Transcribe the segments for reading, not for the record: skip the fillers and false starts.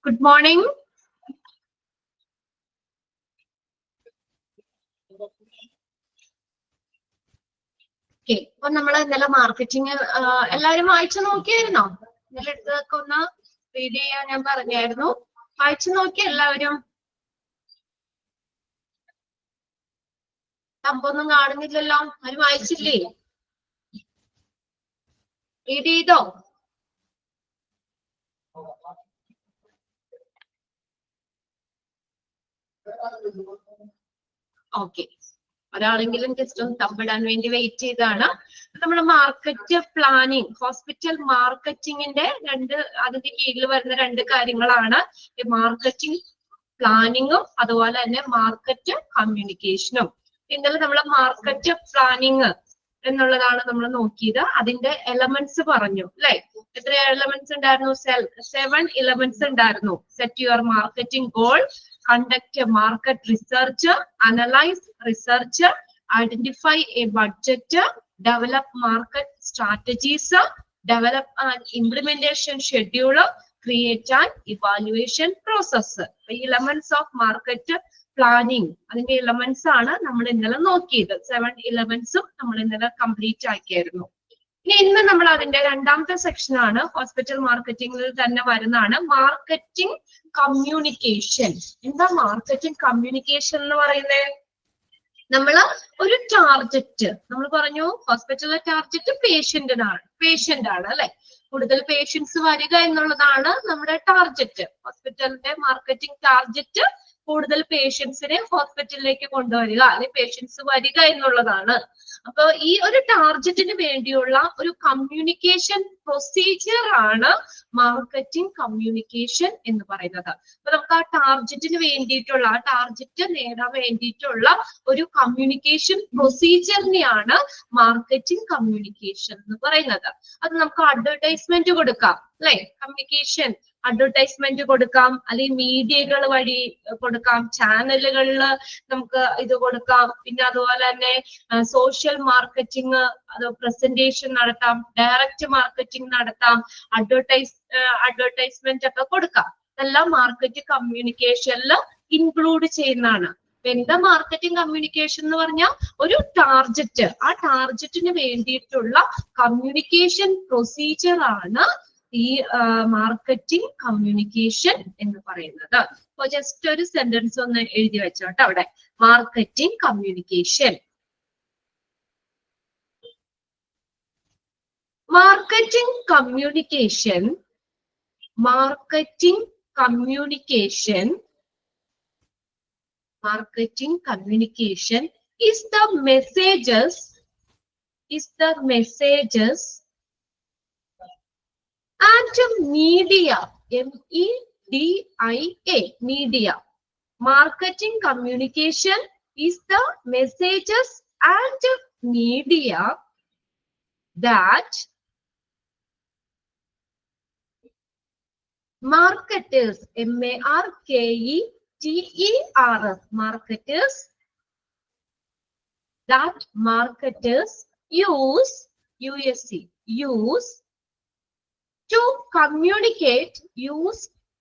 Good morning. Okay, അപ്പോൾ നമ്മൾ ഇന്നലെ മാർക്കറ്റിംഗ് എല്ലാവരും വായിച്ചു നോക്കിയായിരുന്നോ? ഇന്നലെ എടുത്തതൊക്കെ ഒന്ന് റീഡ് ചെയ്യാൻ ഞാൻ പറഞ്ഞായിരുന്നു. വായിച്ചു നോക്കി എല്ലാവരും? സംഭവമൊന്നും കാണുന്നില്ലല്ലോ, ആരും വായിച്ചില്ലേ? റീഡ് ചെയ്തോ? ഓക്കെ, ഒരാളെങ്കിലും ജസ്റ്റ് ഒന്ന് തമ്പിടാൻ വേണ്ടി വെയിറ്റ് ചെയ്താണ്. നമ്മുടെ മാർക്കറ്റ് പ്ലാനിങ്, ഹോസ്പിറ്റൽ മാർക്കറ്റിംഗിന്റെ അതിന്റെ കീഴിൽ വരുന്ന രണ്ട് കാര്യങ്ങളാണ് മാർക്കറ്റിംഗ് പ്ലാനിങ്ങും അതുപോലെ തന്നെ മാർക്കറ്റ് കമ്മ്യൂണിക്കേഷനും. ഇന്നലെ നമ്മൾ മാർക്കറ്റ് പ്ലാനിങ് എന്നുള്ളതാണ് നമ്മൾ നോക്കിയത്. അതിന്റെ എലമെന്റ്സ് പറഞ്ഞു അല്ലെ? എത്ര എലമെന്റ്സ് ഉണ്ടായിരുന്നു? 7 എലമെന്റ്സ് ഉണ്ടായിരുന്നു. Set your marketing goal, conduct a market research, analyze research, identify a budget, develop market strategies, develop an implementation schedule, create an evaluation process. The elements of market planning, അതിന്റെ elements ആണ് നമ്മൾ ഇന്നലെ നോക്കിയത്. 7 elements നമ്മൾ ഇന്നലെ complete ആക്കിയായിരുന്നു. ഇന്ന് നമ്മൾ അതിന്റെ രണ്ടാമത്തെ സെക്ഷൻ ആണ്, ഹോസ്പിറ്റൽ മാർക്കറ്റിംഗിൽ തന്നെ വരുന്നതാണ് മാർക്കറ്റിംഗ് കമ്മ്യൂണിക്കേഷൻ. എന്താ മാർക്കറ്റിംഗ് കമ്മ്യൂണിക്കേഷൻ എന്ന് പറയുന്നത്? നമ്മള് ഒരു ടാർഗറ്റ്, നമ്മൾ പറഞ്ഞു ഹോസ്പിറ്റലിലെ ടാർഗറ്റ് പേഷ്യന്റ് ആണ് അല്ലെ? കൂടുതൽ പേഷ്യൻസ് വരിക എന്നുള്ളതാണ് നമ്മുടെ ടാർഗറ്റ്. ഹോസ്പിറ്റലിന്റെ മാർക്കറ്റിംഗ് ടാർഗറ്റ് കൂടുതൽ പേഷ്യൻസിനെ ഹോസ്പിറ്റലിലേക്ക് കൊണ്ടുവരിക, അല്ലെങ്കിൽ പേഷ്യൻസ് വരിക എന്നുള്ളതാണ്. അപ്പൊ ഈ ഒരു ടാർഗറ്റിന് വേണ്ടിയുള്ള ഒരു കമ്മ്യൂണിക്കേഷൻ പ്രൊസീജിയർ ആണ് മാർക്കറ്റിംഗ് കമ്മ്യൂണിക്കേഷൻ എന്ന് പറയുന്നത്. അപ്പൊ നമുക്ക് ആ ടാർഗറ്റിന് വേണ്ടിയിട്ടുള്ള, ആ ടാർഗറ്റ് നേടാൻ വേണ്ടിയിട്ടുള്ള ഒരു കമ്മ്യൂണിക്കേഷൻ പ്രൊസീജിയറിനെയാണ് മാർക്കറ്റിംഗ് കമ്മ്യൂണിക്കേഷൻ എന്ന് പറയുന്നത്. അത് നമുക്ക് അഡ്വർടൈസ്മെന്റ് കൊടുക്കാം അല്ലെ? കമ്മ്യൂണിക്കേഷൻ അഡ്വർടൈസ്മെന്റ് കൊടുക്കാം, അല്ലെങ്കിൽ മീഡിയകൾ വഴി കൊടുക്കാം, ചാനലുകളിൽ നമുക്ക് ഇത് കൊടുക്കാം. പിന്നെ അതുപോലെ തന്നെ സോഷ്യൽ മാർക്കറ്റിംഗ്, അത് പ്രസന്റേഷൻ നടത്താം, ഡയറക്റ്റ് മാർക്കറ്റിംഗ് നടത്താം, അഡ്വർടൈസ്മെന്റ് ഒക്കെ കൊടുക്കാം. ഇതെല്ലാം മാർക്കറ്റ് കമ്മ്യൂണിക്കേഷനിൽ ഇൻക്ലൂഡ് ചെയ്യുന്നതാണ്. എന്താ മാർക്കറ്റിംഗ് കമ്മ്യൂണിക്കേഷൻ എന്ന് പറഞ്ഞാൽ? ഒരു ടാർഗറ്റ്, ആ ടാർഗറ്റിന് വേണ്ടിയിട്ടുള്ള കമ്മ്യൂണിക്കേഷൻ പ്രൊസീജിയർ ആണ് ഈ മാർക്കറ്റിംഗ് കമ്മ്യൂണിക്കേഷൻ എന്ന് പറയുന്നത്. അപ്പൊ ജസ്റ്റ് ഒരു സെന്റൻസ് ഒന്ന് എഴുതി വെച്ചോട്ടെ അവിടെ. Marketing communication. Marketing communication is the messages and media, MEDIA, media. Marketing communication is the messages and media that marketers, MARKETERS, marketers, that marketers use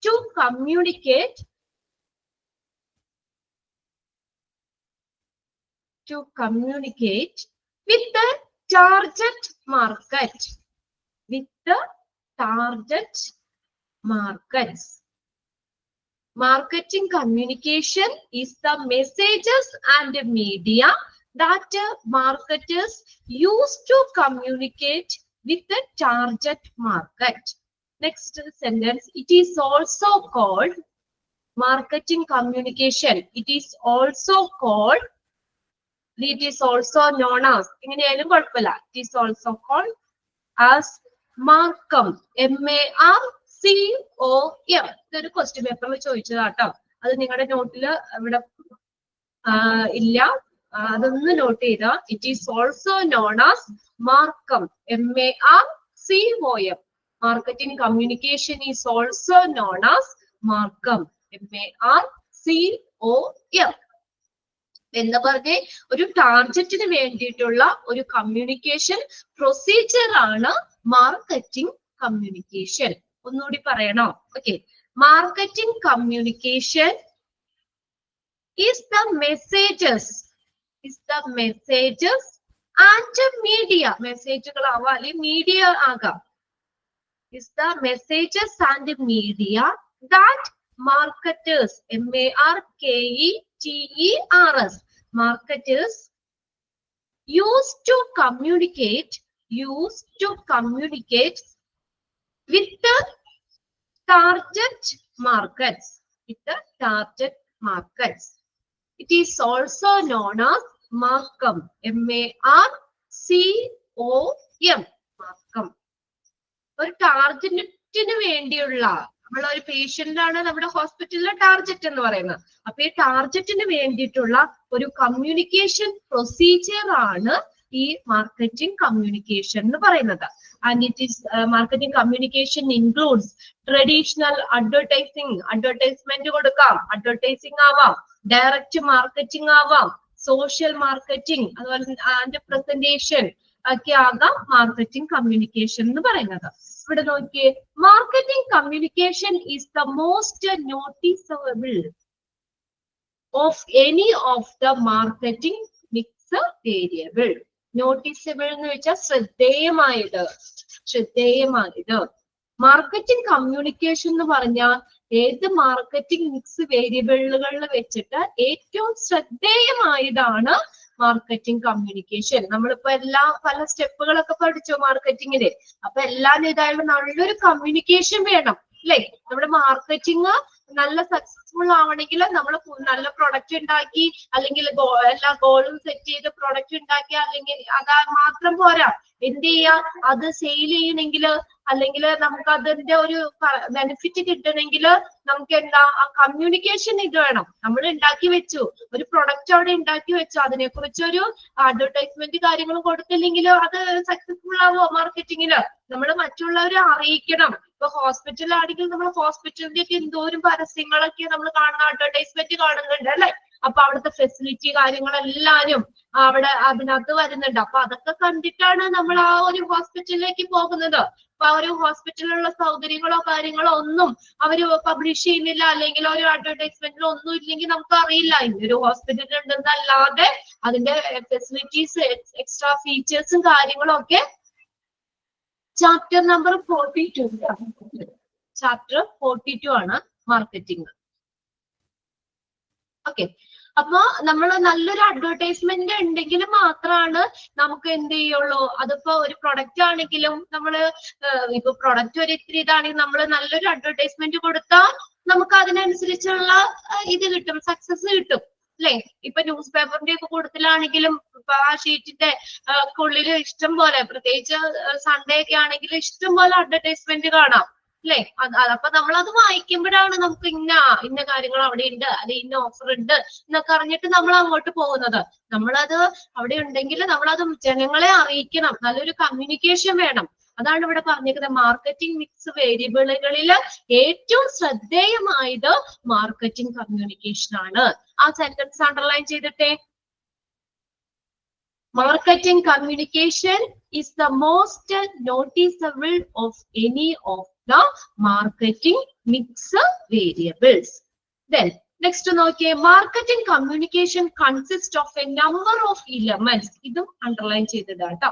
to communicate with the target markets. Marketing communication is the messages and media that marketers use to communicate with the target market. Next sentence, it is also called marketing communication. It is also known as, എങ്ങനെയായാലും കുഴപ്പമില്ല, it is also called as Markham, MARCOM. ഇതൊരു question പേപ്പറിൽ ചോദിച്ചതാട്ടോ. അത് നിങ്ങളുടെ നോട്ടില് ഇവിടെ ഇല്ല, അതൊന്ന് not ചെയ്താ. It is also known as Markham, MARCOM. Marketing communication is also known as Markham, MARCOM. എന്ന് പറഞ്ഞ് ഒരു ടാർഗറ്റിന് വേണ്ടിയിട്ടുള്ള ഒരു കമ്മ്യൂണിക്കേഷൻ പ്രൊസീജിയർ ആണ് marketing communication. ഒന്നുകൂടി പറയണോ? Okay. Marketing communication is the messages and media. Messages media agam. Is the messages and media that marketers, marketers, marketers used to communicate with the target markets. It is also known as Marcom. M-A-R-C-O-M. Marcom. ഒരു ടാർഗറ്റിന് വേണ്ടിയുള്ള നമ്മളൊരു patient ആണ് നമ്മുടെ ഹോസ്പിറ്റലിലെ target എന്ന് പറയുന്നത്. അപ്പൊ ഈ ടാർഗറ്റിന് വേണ്ടിയിട്ടുള്ള ഒരു കമ്മ്യൂണിക്കേഷൻ പ്രൊസീജിയർ ആണ് ഈ മാർക്കറ്റിംഗ് കമ്മ്യൂണിക്കേഷൻ എന്ന് പറയുന്നത്. And it is marketing communication includes traditional advertisement കൊടുക്കാം, അഡ്വർടൈസിങ് ആവാം, ഡയറക്റ്റ് മാർക്കറ്റിംഗ് ആവാം, സോഷ്യൽ മാർക്കറ്റിംഗ്, അതുപോലെ ആൻഡ് പ്രസന്റേഷൻ ഒക്കെ ആകാം മാർക്കറ്റിംഗ് കമ്മ്യൂണിക്കേഷൻ എന്ന് പറയുന്നത്. ഇവിടെ നോക്കിയേ, marketing communication is the most noticeable of any of the marketing mix variable. Noticeable എന്ന് വെച്ചാൽ ശ്രദ്ധേയമായത്. മാർക്കറ്റിംഗ് കമ്മ്യൂണിക്കേഷൻ എന്ന് പറഞ്ഞാൽ ഏത് മാർക്കറ്റിംഗ് മിക്സ് വേരിയബിളുകളിൽ വെച്ചിട്ട് ഏറ്റവും ശ്രദ്ധേയമായതാണ് മാർക്കറ്റിംഗ് കമ്മ്യൂണിക്കേഷൻ. നമ്മളിപ്പോ പല സ്റ്റെപ്പുകളൊക്കെ പഠിച്ചു മാർക്കറ്റിംഗില്. അപ്പൊ എല്ലാം ഇതായാലും നല്ലൊരു കമ്മ്യൂണിക്കേഷൻ വേണം അല്ലെ? നമ്മുടെ മാർക്കറ്റിംഗ് നല്ല സക്സസ്ഫുൾ ആവണമെങ്കിൽ നമ്മൾ നല്ല പ്രൊഡക്റ്റ് ഉണ്ടാക്കി, അല്ലെങ്കിൽ എല്ലാ ഗോളും സെറ്റ് ചെയ്ത് പ്രൊഡക്റ്റ് ഉണ്ടാക്കി, അല്ലെങ്കിൽ അതാ മാത്രം പോരാ. എന്ത് ചെയ്യാ, അത് സെയിൽ ചെയ്യണമെങ്കിൽ, അല്ലെങ്കിൽ നമുക്ക് അതിന്റെ ഒരു ബെനിഫിറ്റ് കിട്ടണമെങ്കിൽ നമുക്ക് എന്താ, ആ കമ്മ്യൂണിക്കേഷൻ ഇത് വേണം. നമ്മൾ ഉണ്ടാക്കി വെച്ചു, ഒരു പ്രൊഡക്റ്റ് അവിടെ ഉണ്ടാക്കി വെച്ചു, അതിനെ കുറിച്ചൊരു അഡ്വർടൈസ്മെന്റ് കാര്യങ്ങളും കൊടുത്തില്ലെങ്കിൽ അത് സക്സസ്ഫുൾ ആവോ? മാർക്കറ്റിംഗില് നമ്മൾ മറ്റുള്ളവരെ അറിയിക്കണം. ഇപ്പൊ ഹോസ്പിറ്റലാണെങ്കിൽ നമ്മൾ ഹോസ്പിറ്റലിന്റെ ഒക്കെ എന്തോരം പരസ്യങ്ങളൊക്കെ നമ്മൾ കാണുന്ന, അഡ്വർടൈസ്മെന്റ് കാണുന്നുണ്ട് അല്ലെ? അപ്പൊ അവിടുത്തെ ഫെസിലിറ്റി കാര്യങ്ങളെല്ലാരും അവിടെ അതിനകത്ത് വരുന്നുണ്ട്. അപ്പൊ അതൊക്കെ കണ്ടിട്ടാണ് നമ്മൾ ആ ഒരു ഹോസ്പിറ്റലിലേക്ക് പോകുന്നത്. അപ്പൊ ആ ഒരു ഹോസ്പിറ്റലിലുള്ള സൗകര്യങ്ങളോ കാര്യങ്ങളോ ഒന്നും അവര് പബ്ലിഷ് ചെയ്യുന്നില്ല, അല്ലെങ്കിൽ ഒരു അഡ്വർടൈസ്മെന്റിലോ ഒന്നും ഇല്ലെങ്കിൽ നമുക്ക് അറിയില്ല ഇന്നൊരു ഹോസ്പിറ്റൽ ഉണ്ടെന്നല്ലാതെ അതിന്റെ ഫെസിലിറ്റീസ്, എക്സ്ട്രാ ഫീച്ചേഴ്സും കാര്യങ്ങളും ഒക്കെ ചാപ്റ്റർ നമ്പർ 42 ആണ് മാർക്കറ്റിംഗ്. ഓക്കെ, അപ്പൊ നമ്മൾ നല്ലൊരു അഡ്വർടൈസ്മെന്റ് ഉണ്ടെങ്കിൽ മാത്രമാണ് നമുക്ക് എന്ത് ചെയ്യുള്ളൂ. അതിപ്പോ ഒരു പ്രൊഡക്റ്റ് ആണെങ്കിലും നമ്മള് ഇപ്പൊ പ്രൊഡക്റ്റ് ഒരു ഇത്തിരി ഇതാണെങ്കിൽ നമ്മൾ നല്ലൊരു അഡ്വർടൈസ്മെന്റ് കൊടുത്താൽ നമുക്ക് അതിനനുസരിച്ചുള്ള ഇത് കിട്ടും, സക്സസ് കിട്ടും അല്ലെ? ഇപ്പൊ ന്യൂസ് പേപ്പറിന്റെ ഒക്കെ കൂട്ടത്തിലാണെങ്കിലും ഇപ്പൊ ആ ഷീറ്റിന്റെ ഉള്ളിൽ ഇഷ്ടം പോലെ, പ്രത്യേകിച്ച് സൺഡേ ഒക്കെ ആണെങ്കിൽ ഇഷ്ടം പോലെ അഡ്വർടൈസ്മെന്റ് കാണാം അല്ലെ? അപ്പൊ നമ്മളത് വായിക്കുമ്പോഴാണ് നമുക്ക് ഇന്ന കാര്യങ്ങൾ അവിടെ ഉണ്ട്, അല്ലെ ഇന്ന ഓഫർ ഉണ്ട് എന്നൊക്കെ അറിഞ്ഞിട്ട് നമ്മൾ അങ്ങോട്ട് പോകുന്നത്. നമ്മളത് അവിടെ ഉണ്ടെങ്കിൽ നമ്മളത് ജനങ്ങളെ അറിയിക്കണം, നല്ലൊരു കമ്മ്യൂണിക്കേഷൻ വേണം. അതാണ് ഇവിടെ പറഞ്ഞിരിക്കുന്നത്. മാർക്കറ്റിംഗ് മിക്സ് വേരിയബിളുകളിൽ ഏറ്റവും ശ്രദ്ധേയമായത് മാർക്കറ്റിംഗ് കമ്മ്യൂണിക്കേഷൻ ആണ്. ആ സെന്റൻസ് അണ്ടർലൈൻ ചെയ്തിട്ടെ. Marketing communication is the most noticeable of any of the marketing mix variables. Then next നോക്കിയേ, marketing communication consists of a number of elements. ഇതും അണ്ടർലൈൻ ചെയ്തിടാം കേട്ടോ.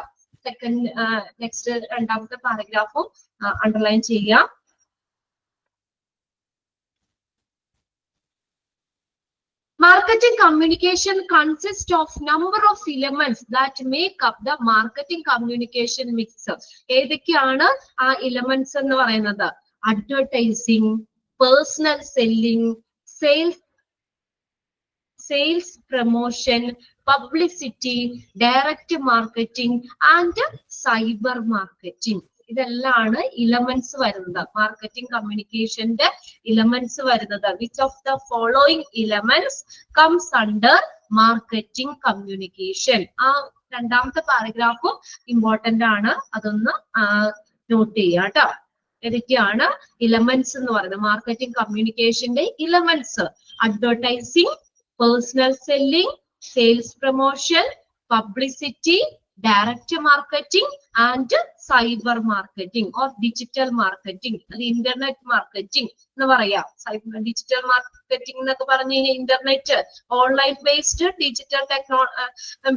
നെക്സ്റ്റ് രണ്ടാമത്തെ പാരഗ്രാഫും അണ്ടർലൈൻ ചെയ്യാം. Marketing communication consists of number of elements that make up the marketing communication mix. ഏതൊക്കെയാണ് ആ elements എന്ന് പറയുന്നത്? Advertising, personal selling, sales promotion, publicity, direct marketing and cyber marketing. ഇതെല്ലാണ് ഇലമെന്റ്സ് വരുന്നത്, മാർക്കറ്റിംഗ് കമ്മ്യൂണിക്കേഷന്റെ ഇലമെന്റ്സ് വരുന്നത്. Which of the following elements comes under marketing communication? ആ രണ്ടാമത്തെ പാരഗ്രാഫും ഇമ്പോർട്ടന്റ് ആണ്, അതൊന്ന് നോട്ട് ചെയ്യാം കേട്ടോ. ഏതൊക്കെയാണ് ഇലമെന്റ്സ് എന്ന് പറയുന്നത്? മാർക്കറ്റിംഗ് കമ്മ്യൂണിക്കേഷന്റെ elements: advertising, personal selling, sales promotion, publicity, direct marketing and cyber marketing or digital marketing, അത് ഇന്റർനെറ്റ് മാർക്കറ്റിംഗ് എന്ന് പറയാം. ഡിജിറ്റൽ മാർക്കറ്റിംഗ് എന്നൊക്കെ പറഞ്ഞു കഴിഞ്ഞാൽ internet online based digital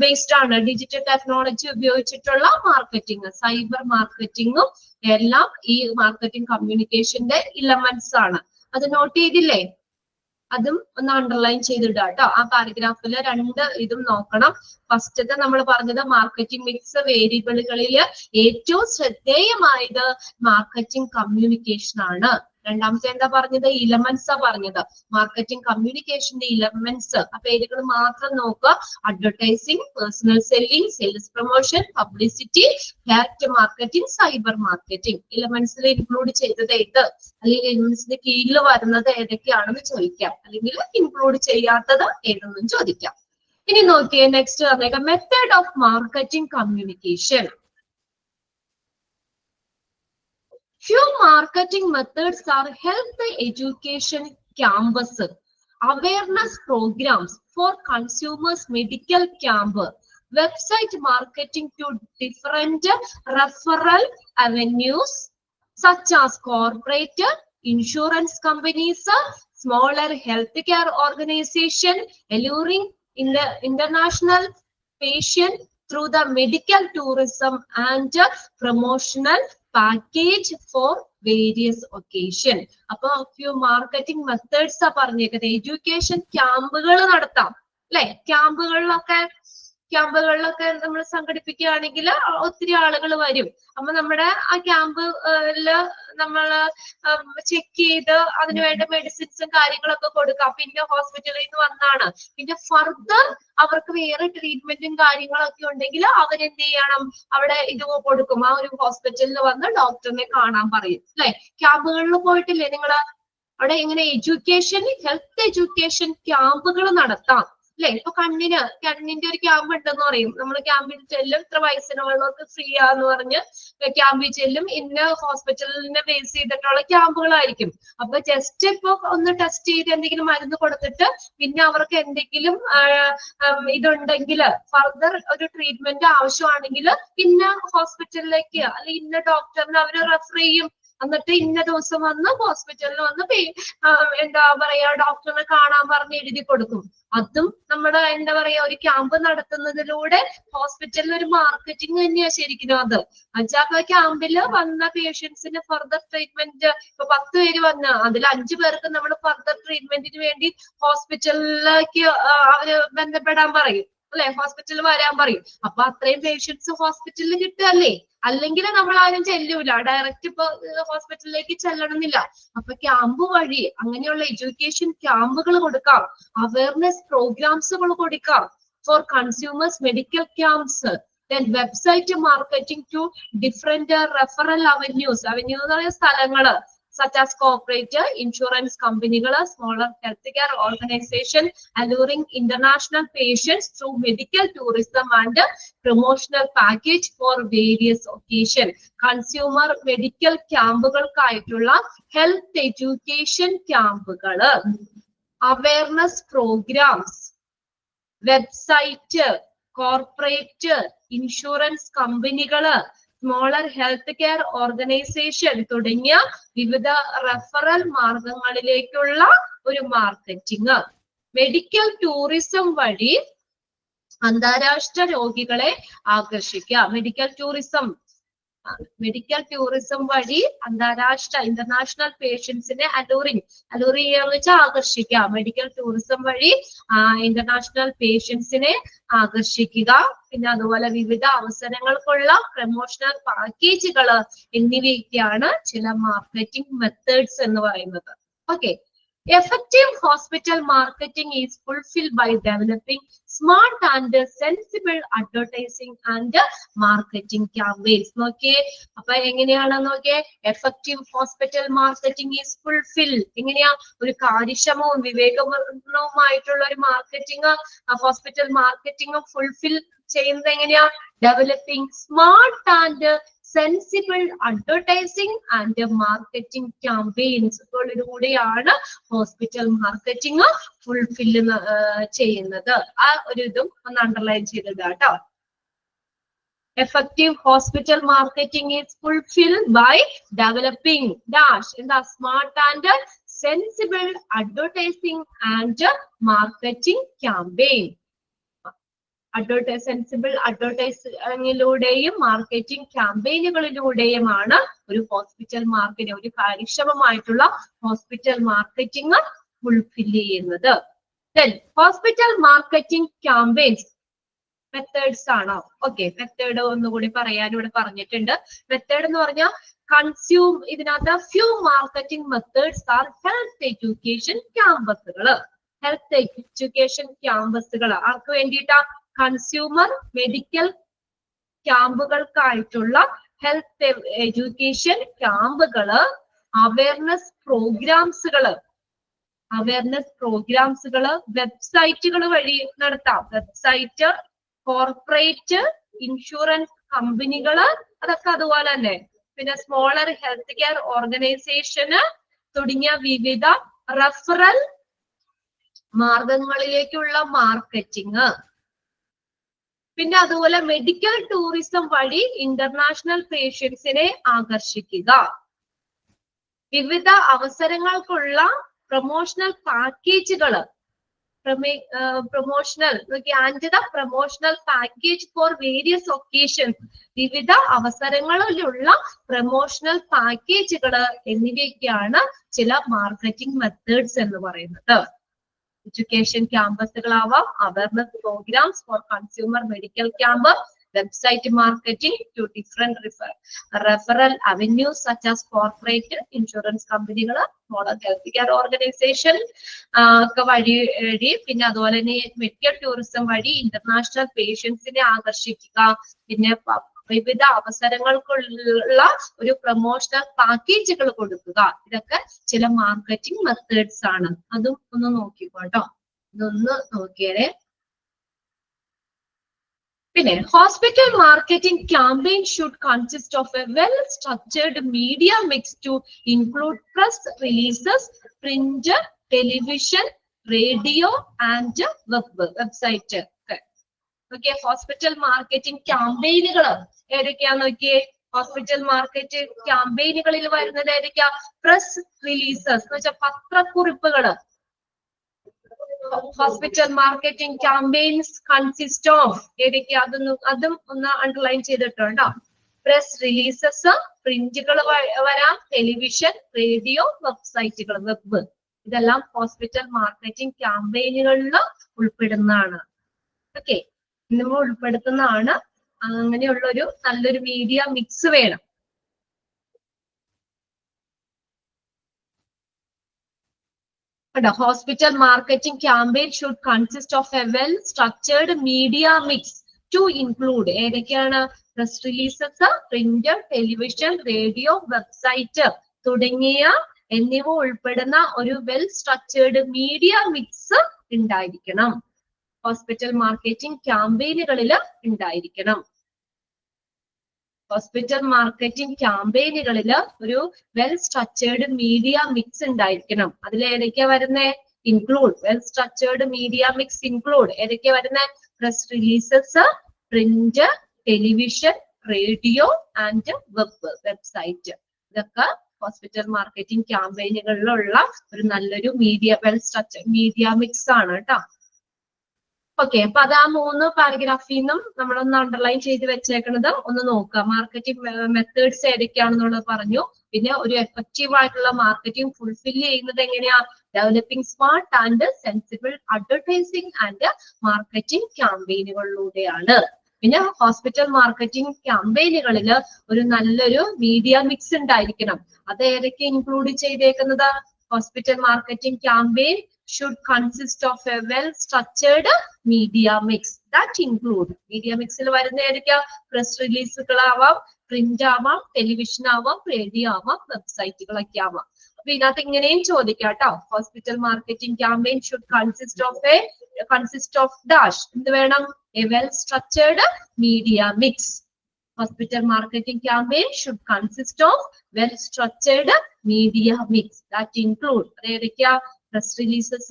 based ആണ്. ഡിജിറ്റൽ ടെക്നോളജി ഉപയോഗിച്ചിട്ടുള്ള മാർക്കറ്റിംഗ്, സൈബർ മാർക്കറ്റിംഗും എല്ലാം ഈ മാർക്കറ്റിംഗ് കമ്മ്യൂണിക്കേഷന്റെ ഇലമെന്റ്സ് ആണ്. അത് നോട്ട് ചെയ്തില്ലേ? അതും ഒന്ന് അണ്ടർലൈൻ ചെയ്തിടുക കേട്ടോ. ആ പാരഗ്രാഫില് രണ്ട് ഇതും നോക്കണം. ഫസ്റ്റത്തെ നമ്മൾ പറഞ്ഞത് മാർക്കറ്റിംഗ് മിക്സ് വേരിയബിളുകളിൽ ഏറ്റവും ശ്രദ്ധേയമായത് മാർക്കറ്റിംഗ് കമ്മ്യൂണിക്കേഷൻ ആണ്. രണ്ടാമത്തെ എന്താ പറഞ്ഞത്? ഇലമെന്റ്സ് ആ പറഞ്ഞത്. മാർക്കറ്റിംഗ് കമ്മ്യൂണിക്കേഷന്റെ ഇലമെന്റ്സ് ആ പേരുകൾ മാത്രം നോക്കുക. Advertising, personal selling, sales promotion, publicity, direct marketing, cyber marketing. ഇലമെന്റ്സിൽ ഇൻക്ലൂഡ് ചെയ്തത് ഏത്, അല്ലെങ്കിൽ ഇലമെന്റ്സിന്റെ കീഴിൽ വരുന്നത് ഏതൊക്കെയാണെന്ന് ചോദിക്കാം, അല്ലെങ്കിൽ ഇൻക്ലൂഡ് ചെയ്യാത്തത് ഏതെന്നും ചോദിക്കാം. ഇനി നോക്കിയേ, നെക്സ്റ്റ് പറഞ്ഞേക്കാം method of marketing communication. Few marketing methods are health education campus, awareness programs for consumers, medical camp, website marketing to different referral avenues such as corporate, insurance companies, smaller healthcare organization, alluring in the international patient through the medical tourism and promotional package for various occasion. അപ്പൊ few marketing methods ആ പറഞ്ഞേക്കുന്നത്. Education ക്യാമ്പുകൾ നടത്താം അല്ലെ? ക്യാമ്പുകളിലൊക്കെ നമ്മൾ സംഘടിപ്പിക്കുകയാണെങ്കിൽ ഒത്തിരി ആളുകൾ വരും. അപ്പൊ നമ്മുടെ ആ ക്യാമ്പില് നമ്മള് ചെക്ക് ചെയ്ത് അതിനുവേണ്ട മെഡിസിൻസും കാര്യങ്ങളൊക്കെ കൊടുക്കാം. പിന്നെ ഹോസ്പിറ്റലിൽ നിന്ന് വന്നാണ്, പിന്നെ ഫർദർ അവർക്ക് വേറെ ട്രീറ്റ്മെന്റും കാര്യങ്ങളൊക്കെ ഉണ്ടെങ്കിൽ അവരെന്ത് ചെയ്യണം, അവിടെ ഇത് കൊടുക്കും. ആ ഒരു ഹോസ്പിറ്റലിൽ വന്ന് ഡോക്ടറിനെ കാണാൻ പറയും അല്ലെ? ക്യാമ്പുകളിൽ പോയിട്ടില്ലേ നിങ്ങള്? അവിടെ ഇങ്ങനെ എഡ്യൂക്കേഷൻ, ഹെൽത്ത് എഡ്യൂക്കേഷൻ ക്യാമ്പുകൾ നടത്താം അല്ലെ? ഇപ്പൊ കണ്ണിന്റെ ഒരു ക്യാമ്പ് ഉണ്ടെന്ന് പറയും. നമ്മൾ ക്യാമ്പിൽ ചെല്ലും, ഇത്ര വയസ്സിനുള്ളവർക്ക് ഫ്രീ ആന്ന് പറഞ്ഞ് ക്യാമ്പിൽ ചെല്ലും. ഇന്ന ഹോസ്പിറ്റലിനെ ബേസ് ചെയ്തിട്ടുള്ള ക്യാമ്പുകളായിരിക്കും. അപ്പൊ ജസ്റ്റ് ഇപ്പൊ ഒന്ന് ടെസ്റ്റ് ചെയ്ത് എന്തെങ്കിലും മരുന്ന് കൊടുത്തിട്ട് പിന്നെ അവർക്ക് എന്തെങ്കിലും ഇതുണ്ടെങ്കിൽ, ഫർദർ ഒരു ട്രീറ്റ്മെന്റ് ആവശ്യമാണെങ്കിൽ പിന്നെ ഹോസ്പിറ്റലിലേക്ക് അല്ലെങ്കിൽ ഇന്ന ഡോക്ടറിനെ അവര് റെഫർ ചെയ്യും. എന്നിട്ട് ഇന്ന ദിവസം വന്ന് ഹോസ്പിറ്റലിൽ വന്ന് എന്താ പറയാ ഡോക്ടറിനെ കാണാൻ പറഞ്ഞ് എഴുതി കൊടുക്കും. അതും നമ്മുടെ എന്താ പറയാ ഒരു ക്യാമ്പ് നടത്തുന്നതിലൂടെ ഹോസ്പിറ്റലിൽ ഒരു മാർക്കറ്റിംഗ് തന്നെയാ ശരിക്കും. അത് അഞ്ചാ ക്യാമ്പില് വന്ന പേഷ്യൻസിന് ഫർദർ ട്രീറ്റ്മെന്റ്, ഇപ്പൊ 10 പേര് വന്ന അതിൽ 5 പേർക്ക് നമ്മൾ ഫർദർ ട്രീറ്റ്മെന്റിന് വേണ്ടി ഹോസ്പിറ്റലിലേക്ക് അവര് ബന്ധപ്പെടാൻ പറയും അല്ലെ? ഹോസ്പിറ്റലിൽ വരാൻ പറയും. അപ്പൊ അത്രയും പേഷ്യൻസ് ഹോസ്പിറ്റലിൽ കിട്ടുകയല്ലേ? അല്ലെങ്കിൽ നമ്മൾ ആരും ചെല്ലൂല, ഡയറക്റ്റ് ഇപ്പൊ ഹോസ്പിറ്റലിലേക്ക് ചെല്ലണമെന്നില്ല. അപ്പൊ ക്യാമ്പ് വഴി അങ്ങനെയുള്ള എഡ്യൂക്കേഷൻ ക്യാമ്പുകൾ കൊടുക്കാം, അവയർനെസ് പ്രോഗ്രാംസുകൾ കൊടുക്കാം for consumers, medical camps, then website marketing to different referral avenues. Avenue എന്ന് പറയുന്ന സ്ഥലങ്ങള് such as corporate, insurance companies, smaller healthcare organization, alluring international patients through medical tourism and promotional package for various occasion. Consumer medical ക്യാമ്പുകൾക്കായിട്ടുള്ള health education ക്യാമ്പുകള്, awareness programs, website, corporate, insurance കമ്പനികള്, smaller health care organisation തുടങ്ങിയ വിവിധ referral മാർഗങ്ങളിലേക്കുള്ള ഒരു marketing. Medical tourism വഴി അന്താരാഷ്ട്ര രോഗികളെ ആകർഷിക്കുക. Medical tourism വഴി അന്താരാഷ്ട്ര international പേഷ്യൻസിനെ അലൂറിങ് ചെയ്യാന്ന് വെച്ചാൽ ആകർഷിക്കുക. മെഡിക്കൽ ടൂറിസം വഴി ഇന്റർനാഷണൽ പേഷ്യൻസിനെ ആകർഷിക്കുക. പിന്നെ അതുപോലെ വിവിധ അവസരങ്ങൾക്കുള്ള പ്രൊമോഷണൽ പാക്കേജുകൾ എന്നിവയൊക്കെയാണ് ചില മാർക്കറ്റിംഗ് മെത്തേഡ്സ് എന്ന് പറയുന്നത്. Okay, effective hospital marketing is fulfilled by developing smart and sensible advertising and marketing campaigns. നോക്കിയേ, അപ്പൊ എങ്ങനെയാണ് നോക്കിയേ, effective hospital marketing is fulfilled. എങ്ങനെയാ? ഒരു കാര്യക്ഷമവും വിവേകപൂർണവുമായിട്ടുള്ള ഒരു മാർക്കറ്റിംഗ്, ഹോസ്പിറ്റൽ മാർക്കറ്റിംഗ് ഫുൾഫിൽ ചെയ്യുന്നത് എങ്ങനെയാ? Developing smart and sensible advertising and marketing campaigns ോടുകൂടിയാണ് ഹോസ്പിറ്റൽ മാർക്കറ്റിംഗ് ഫുൾഫിൽ ചെയ്യുന്നത്. ആ ഒരു ഇതും ഒന്ന് അണ്ടർലൈൻ ചെയ്തത് കേട്ടോ. effective hospital marketing is fulfilled by developing dash in the smart and sensible advertising and marketing campaign. Sensible അഡ്വർടൈസിംഗിലൂടെയും മാർക്കറ്റിംഗ് ക്യാമ്പയിനുകളിലൂടെയുമാണ് ഒരു ഹോസ്പിറ്റൽ മാർക്കറ്റ്, ഒരു കാര്യക്ഷമമായിട്ടുള്ള ഹോസ്പിറ്റൽ മാർക്കറ്റിംഗ് ഫുൾഫിൽ ചെയ്യുന്നത്. ഹോസ്പിറ്റൽ മാർക്കറ്റിംഗ് ക്യാമ്പയിൻസ് മെത്തേഡ്സ് ആണോ? ഓക്കെ, മെത്തേഡ് ഒന്നുകൂടി പറയാൻ ഇവിടെ പറഞ്ഞിട്ടുണ്ട്. മെത്തേഡ് എന്ന് പറഞ്ഞാൽ ഇതിനകത്ത് few marketing methods are health education ക്യാമ്പസുകൾ. ഹെൽത്ത് എഡ്യൂക്കേഷൻ ക്യാമ്പസുകൾ ആർക്ക് വേണ്ടിയിട്ടാ? കൺസ്യൂമർ മെഡിക്കൽ ക്യാമ്പുകൾക്കായിട്ടുള്ള ഹെൽത്ത് എഡ്യൂക്കേഷൻ ക്യാമ്പുകള്, അവയർനെസ് പ്രോഗ്രാംസുകള് വെബ്സൈറ്റുകൾ വഴി നടത്താം. വെബ്സൈറ്റ്, കോർപ്പറേറ്റ് ഇൻഷുറൻസ് കമ്പനികള്, അതൊക്കെ അതുപോലെ തന്നെ. പിന്നെ സ്മോളർ ഹെൽത്ത് കെയർ ഓർഗനൈസേഷന് തുടങ്ങിയ വിവിധ റഫറൽ മാർഗങ്ങളിലേക്കുള്ള മാർക്കറ്റിംഗ്. പിന്നെ അതുപോലെ മെഡിക്കൽ ടൂറിസം വഴി ഇന്റർനാഷണൽ പേഷ്യൻസിനെ ആകർഷിക്കുക. വിവിധ അവസരങ്ങൾക്കുള്ള പ്രൊമോഷണൽ പാക്കേജുകള്, promotional package for various occasions, വിവിധ അവസരങ്ങളിലുള്ള പ്രൊമോഷണൽ പാക്കേജുകള് എന്നിവയൊക്കെയാണ് ചില മാർക്കറ്റിംഗ് മെത്തേഡ്സ് എന്ന് പറയുന്നത്. എഡ്യൂക്കേഷൻ ക്യാമ്പസുകളാവാം, awareness programmes for consumer medical camp, website marketing to different referral avenues such as corporate insurance കമ്പനികൾ, സ്മോളർ ഹെൽത്ത് കെയർ ഓർഗനൈസേഷൻ ഒക്കെ വഴി. പിന്നെ അതുപോലെ തന്നെ മെഡിക്കൽ ടൂറിസം വഴി ഇന്റർനാഷണൽ പേഷ്യൻസിനെ ആകർഷിക്കുക. പിന്നെ വിവിധ അവസരങ്ങൾക്കുള്ള ഒരു പ്രൊമോഷണൽ പാക്കേജുകൾ കൊടുക്കുക. ഇതൊക്കെ ചില മാർക്കറ്റിംഗ് മെത്തേഡ്സ് ആണ്. അതും ഒന്ന് നോക്കിക്കോട്ടോ, ഇതൊന്ന് നോക്കിയേ. പിന്നെ hospital marketing campaign should consist of a well structured media mix to include press releases, print, television, radio and website. Okay, hospital marketing ക്യാമ്പയിനുകൾ ഏതൊക്കെയാന്ന് നോക്കിയേ. ഹോസ്പിറ്റൽ മാർക്കറ്റ് ക്യാമ്പയിനുകളിൽ വരുന്നത് ഏതൊക്കെയാ? പ്രസ് റിലീസസ് എന്ന് വെച്ചാൽ പത്രക്കുറിപ്പുകള്. Hospital marketing campaigns consist of ഏതൊക്കെയാ? അതും ഒന്ന് അണ്ടർലൈൻ ചെയ്തിട്ടുണ്ടോ? പ്രസ് റിലീസസ്, പ്രിന്റുകൾ വരാം, ടെലിവിഷൻ, റേഡിയോ, വെബ്സൈറ്റുകൾ, വെബ്, ഇതെല്ലാം ഹോസ്പിറ്റൽ മാർക്കറ്റിംഗ് ക്യാമ്പയിനുകളിൽ ഉൾപ്പെടുന്നതാണ്. ഓക്കെ, നമ്മൾ ഉൾപ്പെടുത്തുന്നതാണ്. അങ്ങനെയുള്ള ഒരു നല്ലൊരു മീഡിയ മിക്സ് വേണം. Hospital marketing campaign should consist of a well-structured media mix to include ഏതൊക്കെയാണ്? Press releases, print, television, radio, website തുടങ്ങിയ എന്നിവ ഉൾപ്പെടുന്ന ഒരു വെൽ സ്ട്രക്ചേർഡ് മീഡിയ മിക്സ് ഉണ്ടായിരിക്കണം. ഹോസ്പിറ്റൽ മാർക്കറ്റിംഗ് ക്യാമ്പയിനുകളിൽ ഉണ്ടായിരിക്കണം. ഹോസ്പിറ്റൽ മാർക്കറ്റിംഗ് ക്യാമ്പയിനുകളിൽ ഒരു വെൽ സ്ട്രക്ചേർഡ് മീഡിയ മിക്സ് ഉണ്ടായിരിക്കണം. അതിൽ ഏതൊക്കെയാ വരുന്നത്? Include well structured media mix include ഏതൊക്കെയാ വരുന്നത്? Press releases, print, television, radio and website. ഇതൊക്കെ ഹോസ്പിറ്റൽ മാർക്കറ്റിംഗ് ക്യാമ്പയിനുകളിലുള്ള ഒരു നല്ലൊരു വെൽ സ്ട്രക്ചേർഡ് മീഡിയ മിക്സ് ആണ് കേട്ടോ. ഓക്കെ, അപ്പൊ അത് ആ 3 പാരഗ്രാഫിൽ നിന്നും നമ്മളൊന്ന് അണ്ടർലൈൻ ചെയ്ത് വെച്ചേക്കുന്നത് ഒന്ന് നോക്കുക. മാർക്കറ്റിംഗ് മെത്തേഡ്സ് ഏതൊക്കെയാണെന്നുള്ളത് പറഞ്ഞു. പിന്നെ ഒരു എഫക്റ്റീവ് ആയിട്ടുള്ള മാർക്കറ്റിംഗ് ഫുൾഫിൽ ചെയ്യുന്നത് എങ്ങനെയാ? Developing smart and sensible advertising and marketing ക്യാമ്പയിനുകളിലൂടെയാണ്. പിന്നെ ഹോസ്പിറ്റൽ മാർക്കറ്റിംഗ് ക്യാമ്പയിനുകളിൽ ഒരു നല്ലൊരു മീഡിയ മിക്സ് ഉണ്ടായിരിക്കണം. അത് ഏതൊക്കെ ഇൻക്ലൂഡ് ചെയ്തേക്കുന്നത്? Hospital marketing campaign should consist of a well-structured media mix that include media mixil varunna edikya? Press releases ആവാം, പ്രിന്റ് ആവാം, ടെലിവിഷൻ ആവാം, റേഡിയോ ആവാം, വെബ്സൈറ്റുകളൊക്കെ ആവാം. അപ്പൊ ഇതിനകത്ത് ഇങ്ങനെയും ചോദിക്കാം കേട്ടോ. Hospital marketing campaign should consist of dash എന്ത് വേണം? A well structured media mix. Hospital marketing campaign should consist of well-structured media mix that include press releases,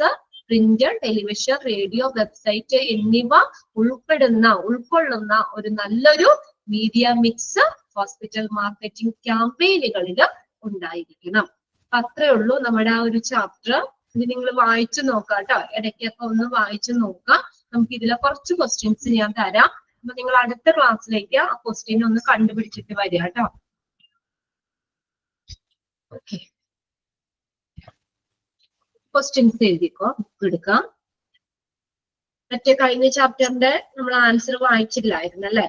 print, television, radio, website എന്നിവ ഉൾക്കൊള്ളുന്ന ഒരു നല്ലൊരു മീഡിയ മിക്സ് ഹോസ്പിറ്റൽ മാർക്കറ്റിംഗ് ക്യാമ്പയിനുകളിൽ ഉണ്ടായിരിക്കണം. അത്രേ ഉള്ളൂ നമ്മുടെ ആ ഒരു ചാപ്റ്റർ. ഇത് നിങ്ങൾ വായിച്ചു നോക്കാം കേട്ടോ, ഇടയ്ക്കൊക്കെ ഒന്ന് വായിച്ചു നോക്കാം. നമുക്ക് ഇതിലെ കുറച്ച് ക്വസ്റ്റ്യൻസ് ഞാൻ തരാം. അപ്പൊ നിങ്ങൾ അടുത്ത ക്ലാസ്സിലേക്ക് ആ ക്വസ്റ്റ്യൻ ഒന്ന് കണ്ടുപിടിച്ചിട്ട് വരിക കേട്ടോ. ഓക്കെ, ക്വസ്റ്റ്യൻസ് എഴുതിക്കോ, എടുക്കാം. മറ്റേ കഴിഞ്ഞ ചാപ്റ്ററിന്റെ നമ്മൾ ആൻസർ വായിച്ചില്ലായിരുന്നു അല്ലെ?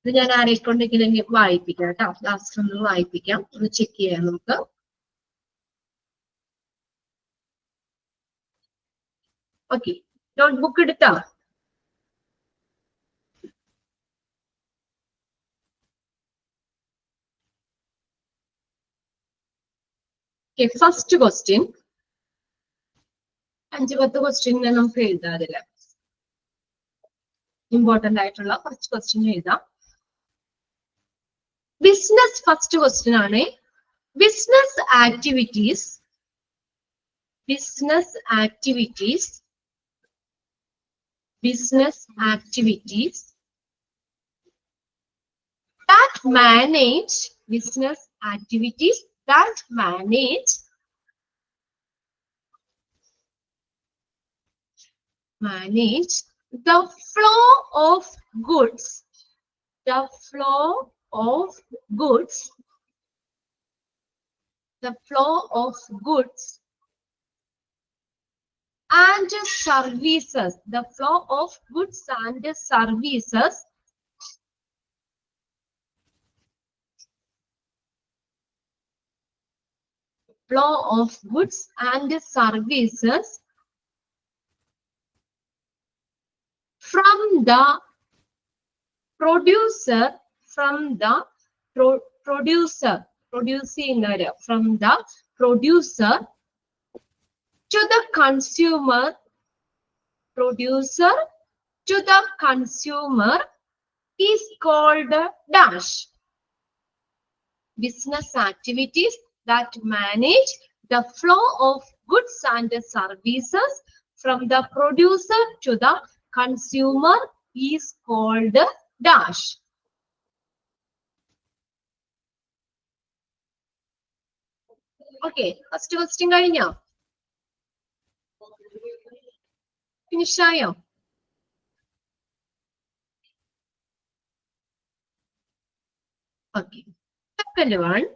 ഇത് ഞാൻ ആരെക്കൊണ്ടെങ്കിലും വായിപ്പിക്കാം കേട്ടോ. ലാസ്റ്റ് ഒന്ന് വായിപ്പിക്കാം, ഒന്ന് ചെക്ക് ചെയ്യാം നമുക്ക്. ഓക്കെ, നോട്ട്ബുക്ക് എടുത്താ? ഫസ്റ്റ് ക്വസ്റ്റ്യൻ, 5-10 ക്വസ്റ്റ്യൻ നമുക്ക് എഴുതാം. അതില് ഇമ്പോർട്ടന്റ് ആയിട്ടുള്ള കുറച്ച് ക്വസ്റ്റ്യൻ എഴുതാം. ബിസിനസ് ഫസ്റ്റ് ക്വസ്റ്റ്യൻ ആണ്. Business activities that manage the flow of goods and services, from the producer to the consumer is called dash. Business activities that manage the flow of goods and services from the producer to the consumer is called dash. Okay, first question കഴിഞ്ഞോ? Finish ആയോ? Okay, second one.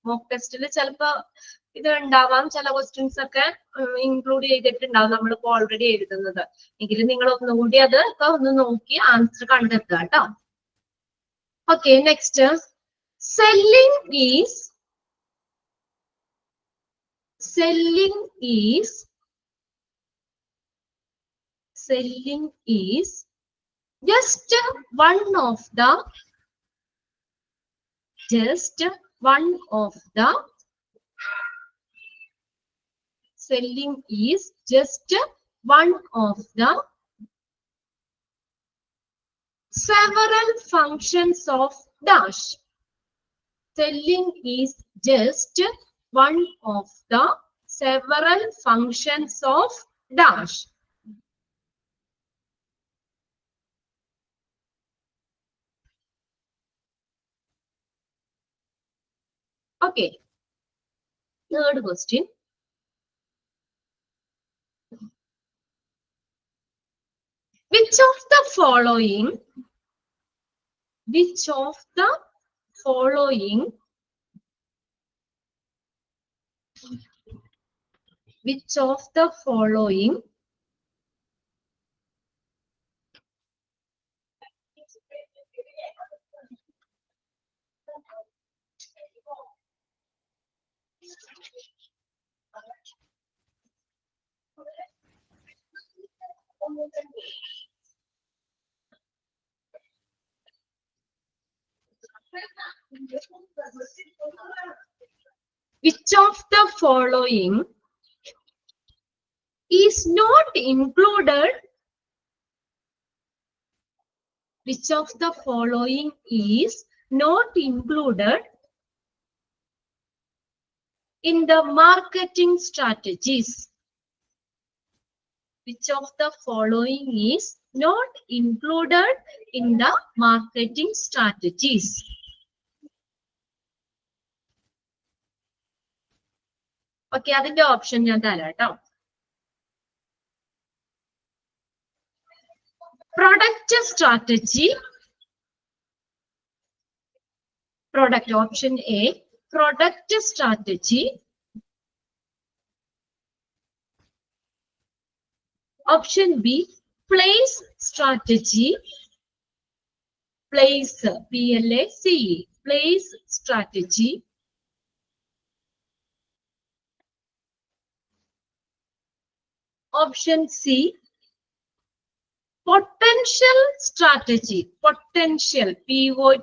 Mock ടെസ്റ്റിൽ ചിലപ്പോ ഇത് ഉണ്ടാവാം, ചില questions ഒക്കെ include ചെയ്തിട്ടുണ്ടാവും നമ്മളിപ്പോ ഓൾറെഡി എഴുതുന്നത്. എങ്കിലും നിങ്ങൾ ഒന്നുകൂടി അത് ഒന്ന് നോക്കി ആൻസർ കണ്ടെത്തുക കേട്ടോ. Okay, next. Selling is just one of the several functions of dash. Selling is just one of the several functions of dash. Okay, third question. Which of the following is not included? Which of the following is not included in the marketing strategies? Which of the following is not included in the marketing strategies? Okay, അതിന്റെ option ഞാൻ തരാം കേട്ടോ. Product strategy. Product, option A, product strategy. Option B, place strategy. Place, P-L-A-C-E, place strategy. Option C, potential strategy. Potential, P-O-T-E-N-T-I-A-L,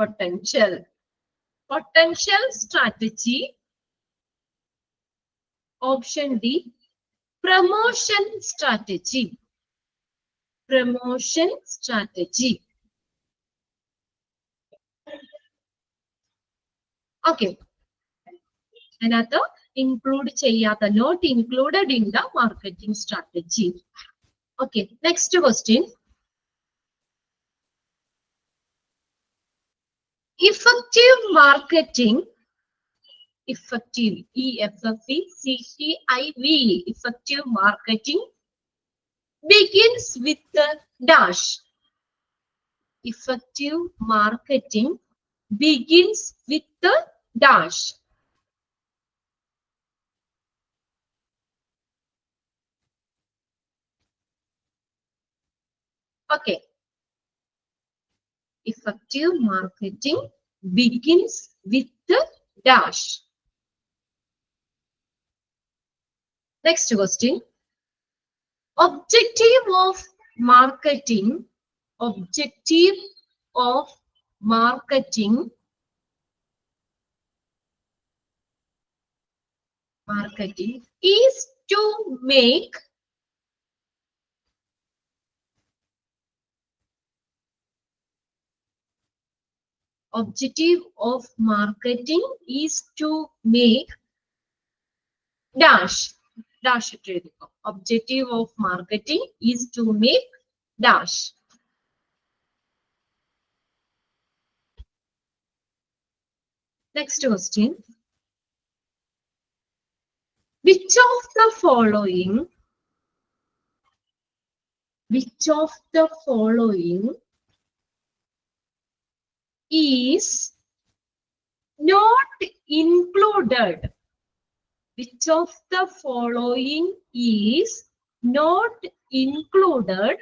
potential. Potential strategy. Option D, promotion strategy. Promotion strategy. Okay. Another include cheyata, not included in the marketing strategy. Okay, next question. Effective marketing. Effective, E-F-F-E-C-T-I-V-E, effective marketing begins with the dash. Effective marketing begins with the dash. Okay. Effective marketing begins with the dash. Next question. Objective of marketing. Objective of marketing. Marketing is to make objective of marketing is to make dash. Dash. Objective of marketing is to make dash. Next question. Which of the following is not included? Which of the following is not included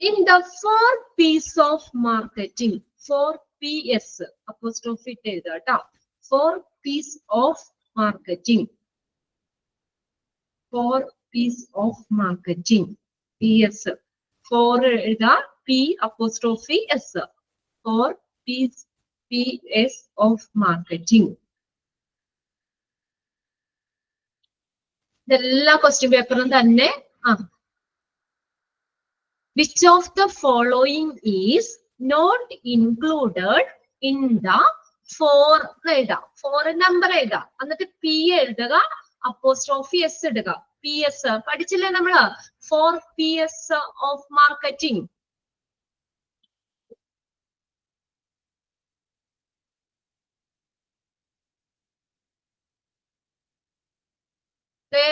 in the 4 P's of marketing? 4 P's apostrophe edata. 4 P's of marketing. 4 P's of marketing. P-S. 4 P apostrophe S. 4 P's of marketing. ഇതെല്ലാ question പേപ്പറും തന്നെ which of the following is not included in the 4 എഴുതാം 4 number എഴുതാം എന്നിട്ട് P എഴുതുക apostrophe S ഇടുക PS പഠിച്ചില്ലേ നമ്മള് 4 P's of marketing.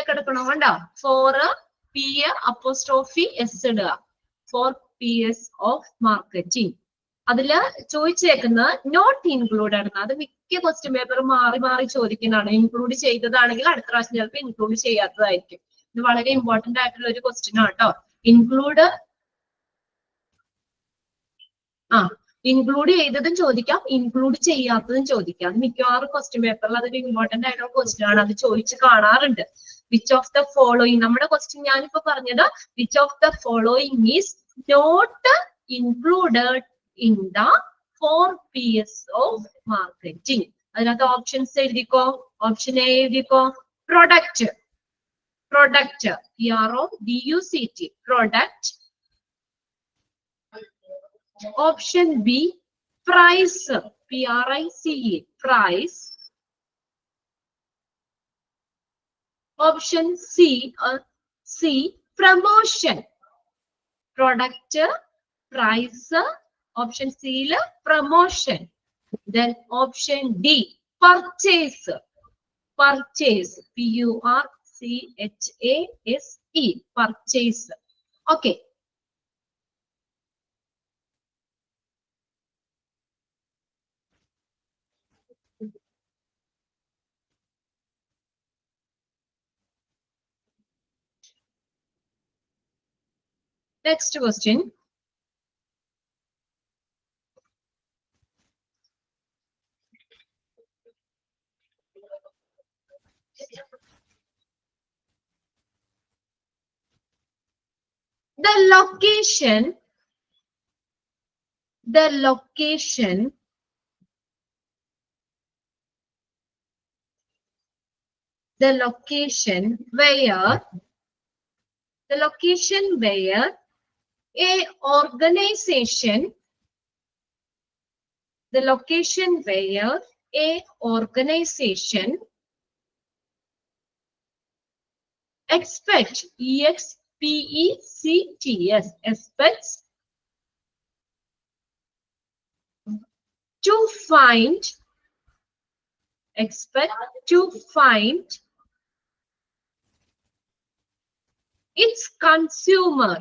കിടക്കണോ കണ്ടോ 4 P അപ്പോസ്ട്രോഫി S ഇടുക 4 P's of marketing. അതില് ചോദിച്ചേക്കുന്നത് നോട്ട് ഇൻക്ലൂഡ് ആണ്. അത് മിക്ക ക്വസ്റ്റ്യൻ പേപ്പർ മാറി മാറി ചോദിക്കുന്നതാണ്. ഇൻക്ലൂഡ് ചെയ്തതാണെങ്കിൽ അടുത്ത പ്രാവശ്യം ചിലപ്പോൾ ഇൻക്ലൂഡ് ചെയ്യാത്തതായിരിക്കും. ഇത് വളരെ ഇമ്പോർട്ടന്റ് ആയിട്ടുള്ള ഒരു ക്വസ്റ്റ്യൻ ആണ് കേട്ടോ. ഇൻക്ലൂഡ് ഇൻക്ലൂഡ് ചെയ്തതും ചോദിക്കാം, ഇൻക്ലൂഡ് ചെയ്യാത്തതും ചോദിക്കാം. അത് മിക്കവാറും ക്വസ്റ്റ്യൻ പേപ്പറിൽ അതൊരു ഇമ്പോർട്ടന്റ് ആയിട്ടുള്ള ക്വസ്റ്റ്യൻ ആണ്. അത് ചോദിച്ച് കാണാറുണ്ട്. വിച്ച് ഓഫ് ദ ഫോളോയിങ്, നമ്മുടെ ക്വസ്റ്റ്യൻ ഞാനിപ്പോ പറഞ്ഞത് which of the following is not included in the 4 P's of marketing. അതിനകത്ത് ഓപ്ഷൻസ് എഴുതിക്കോ. ഓപ്ഷൻ എ എഴുതിക്കോ. Product, product, P-R-O-D-U-C-T, product. Option B, price, P-R-I-C-E, price. Option C, promotion, product, price. Option C, promotion. Then option D, purchase, purchase, P-U-R-C-H-A-S-E, purchase. Okay. Next question. The location where a organization expect, E-X-P-E-C-T-S, expects to find its consumer.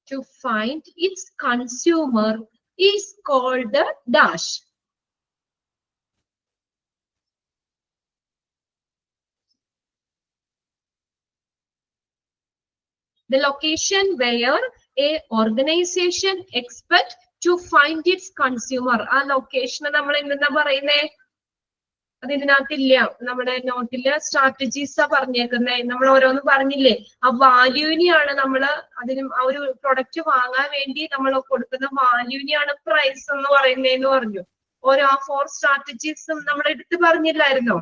To find its consumer is called the dash. The location where a organization expect to find its consumer. ആ location നമ്മൾ എന്താ പറയുന്നേ? അത് ഇതിനകത്തില്ല, നമ്മുടെ നോട്ടില് സ്ട്രാറ്റജീസാ പറഞ്ഞേക്കുന്നത്. നമ്മൾ ഓരോന്ന് പറഞ്ഞില്ലേ, ആ വാല്യൂവിനെയാണ് നമ്മള് അതിനും ആ ഒരു പ്രൊഡക്റ്റ് വാങ്ങാൻ വേണ്ടി നമ്മൾ കൊടുക്കുന്ന വാല്യൂവിനെയാണ് പ്രൈസ് എന്ന് പറയുന്നതെന്ന് പറഞ്ഞു. ഓരോ ആ 4 സ്ട്രാറ്റജീസും നമ്മൾ എടുത്ത് പറഞ്ഞില്ലായിരുന്നോ?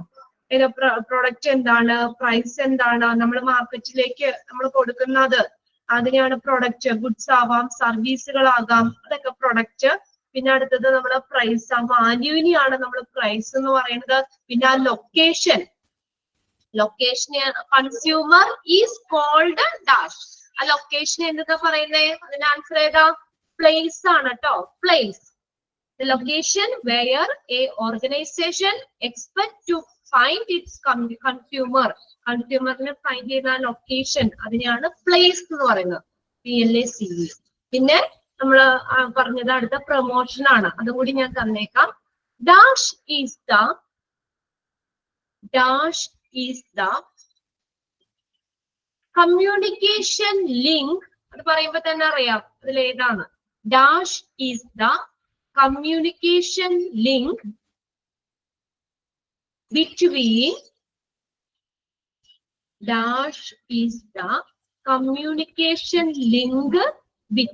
പ്രൊഡക്റ്റ് എന്താണ്, പ്രൈസ് എന്താണ്, നമ്മൾ മാർക്കറ്റിലേക്ക് നമ്മൾ കൊടുക്കുന്നത്, അതിനെയാണ് പ്രൊഡക്റ്റ്. ഗുഡ്സ് ആവാം, സർവീസുകളാകാം, അതൊക്കെ പ്രൊഡക്റ്റ്. പിന്നെ അടുത്തത് നമ്മള് പ്രൈസ്, ആ വാല്യൂവിനെയാണ് നമ്മൾ പ്രൈസ് എന്ന് പറയുന്നത്. പിന്നെ ആ ലൊക്കേഷന് കൺസ്യൂമർ ഈസ് കോൾഡ് ഡാഷ്. ആ ലൊക്കേഷൻ എന്താ പറയുന്നത്? അതിന്റെ ആൻസർ ഏതാ? പ്ലേസ് ആണ് കേട്ടോ, place. The location where a organization expect to find its consumer. കൺസ്യൂമറിനെ ഫൈൻഡ് ചെയ്യുന്ന ലൊക്കേഷൻ, അതിനെയാണ് പ്ലേസ് എന്ന് പറയുന്നത്. PLACE. പിന്നെ നമ്മൾ പറഞ്ഞത് അടുത്ത പ്രൊമോഷൻ ആണ്, അതും കൂടി ഞാൻ തന്നേക്കാം. Dash is the communication link. അത് പറയുമ്പോ തന്നെ അറിയാം അതിൽ ഏതാണ്. Dash is the communication link between the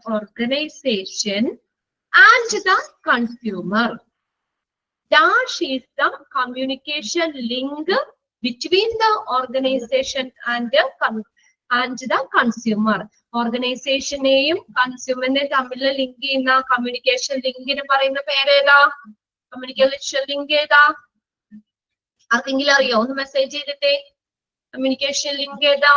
organization and the consumer. Dash is the communication link between the organization and the consumer. ഓർഗനൈസേഷനെയും കൺസ്യൂമറിനെയും തമ്മിൽ ലിങ്ക് ചെയ്യുന്ന കമ്മ്യൂണിക്കേഷൻ ലിങ്കിന് പറയുന്ന പേരേതാ? കമ്മ്യൂണിക്കേഷൻ ലിങ്ക് ഏതാ? ആർക്കെങ്കിലും അറിയോ? ഒന്ന് മെസ്സേജ് ചെയ്തിട്ടേ. കമ്മ്യൂണിക്കേഷൻ ലിങ്ക് ഏതാ?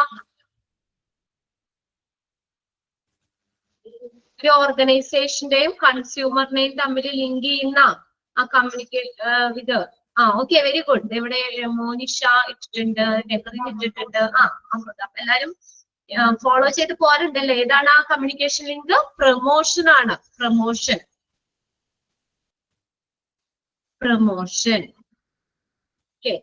ഒരു ഓർഗനൈസേഷന്റെയും കൺസ്യൂമറിനെയും തമ്മിൽ ലിങ്ക് ചെയ്യുന്ന ആ ഇത്. Okay, very good. ഇവിടെ മോനിഷ ഇട്ടിട്ടുണ്ട്, നെഹറിൻ ഇട്ടിട്ടുണ്ട്. എല്ലാരും ഫോളോ ചെയ്ത് പോരുണ്ടല്ലേ. ഏതാണ് ആ കമ്മ്യൂണിക്കേഷൻ ലിങ്ക്? പ്രൊമോഷൻ ആണ്. പ്രൊമോഷൻ. ഓക്കെ,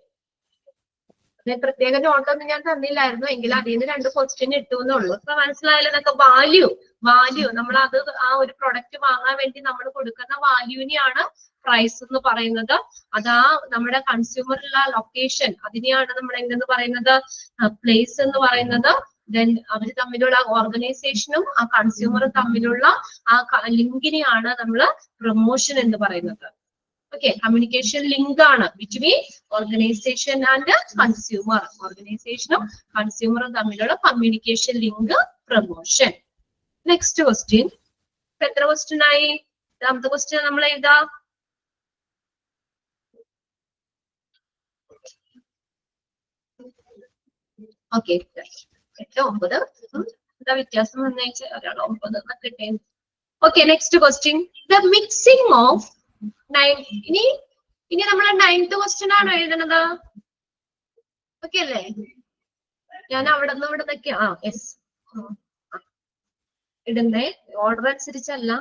പ്രത്യേക നോട്ടൊന്നും ഞാൻ തന്നില്ലായിരുന്നു, എങ്കിൽ അതിൽ നിന്ന് 2 ക്വസ്റ്റ്യൻ ഇട്ടു എന്നുള്ളൂ. ഇപ്പൊ മനസ്സിലായാലും ഇതൊക്കെ വാല്യൂ വാല്യൂ, നമ്മൾ അത് ആ ഒരു പ്രൊഡക്റ്റ് വാങ്ങാൻ വേണ്ടി നമ്മൾ കൊടുക്കുന്ന വാല്യൂവിനെയാണ് പ്രൈസ് എന്ന് പറയുന്നത്. അതാ നമ്മുടെ കൺസ്യൂമറുള്ള ലൊക്കേഷൻ, അതിനെയാണ് നമ്മൾ എന്തെന്ന് പറയുന്നത്, പ്ലേസ് എന്ന് പറയുന്നത്. ദെൻ അവർ തമ്മിലുള്ള ഓർഗനൈസേഷനും ആ കൺസ്യൂമറും തമ്മിലുള്ള ആ ലിങ്കിനെയാണ് നമ്മൾ പ്രൊമോഷൻ എന്ന് പറയുന്നത്. ഓക്കെ, കമ്മ്യൂണിക്കേഷൻ ലിങ്ക് ആണ് ബിറ്റ്വീൻ ഓർഗനൈസേഷൻ ആൻഡ് കൺസ്യൂമർ. ഓർഗനൈസേഷനും കൺസ്യൂമറും തമ്മിലുള്ള communication link promotion. Next question. എത്ര ക്വസ്റ്റ്യൻ ആയി? രണ്ടാമത്തെ ക്വസ്റ്റ്യൻ നമ്മൾ എഴുതാം. ഓക്കെ, 8, 9 എന്താ വ്യത്യാസം വന്നേച്ച് ഒരാൾ 9 എന്നൊക്കെ ഇട്ടേ. Okay, next question. The mixing of ഇനി നമ്മളെ 9th ക്വസ്റ്റ്യൻ ആണ് എഴുതുന്നത്. ഓക്കെ അല്ലേ? ഞാൻ അവിടെ നിന്ന് ഇവിടെ നിന്നൊക്കെ യെസ് ഇടുന്നേ, ഓർഡർ അനുസരിച്ചല്ല,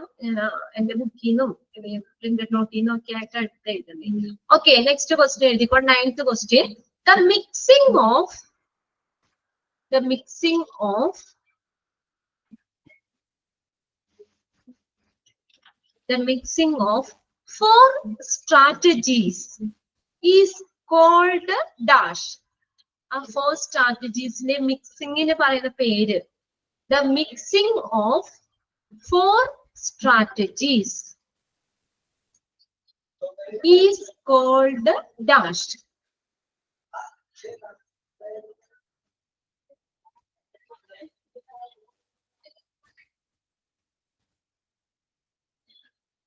എന്റെ ബുക്കിൽ നിന്നും പ്രിന്റഡ് നോട്ടിൽ നിന്നും ഒക്കെ ആയിട്ട് അടുത്ത് എഴുതുന്നേ. ഓക്കെ, നെക്സ്റ്റ് ക്വസ്റ്റ്യൻ എഴുതിക്കോ. 9th question. The mixing of 4 strategies is called dash. ആ 4 strategiesനെ മിക്സിംഗിന് പറയുന്ന പേര്. The mixing of 4 strategies is called dash.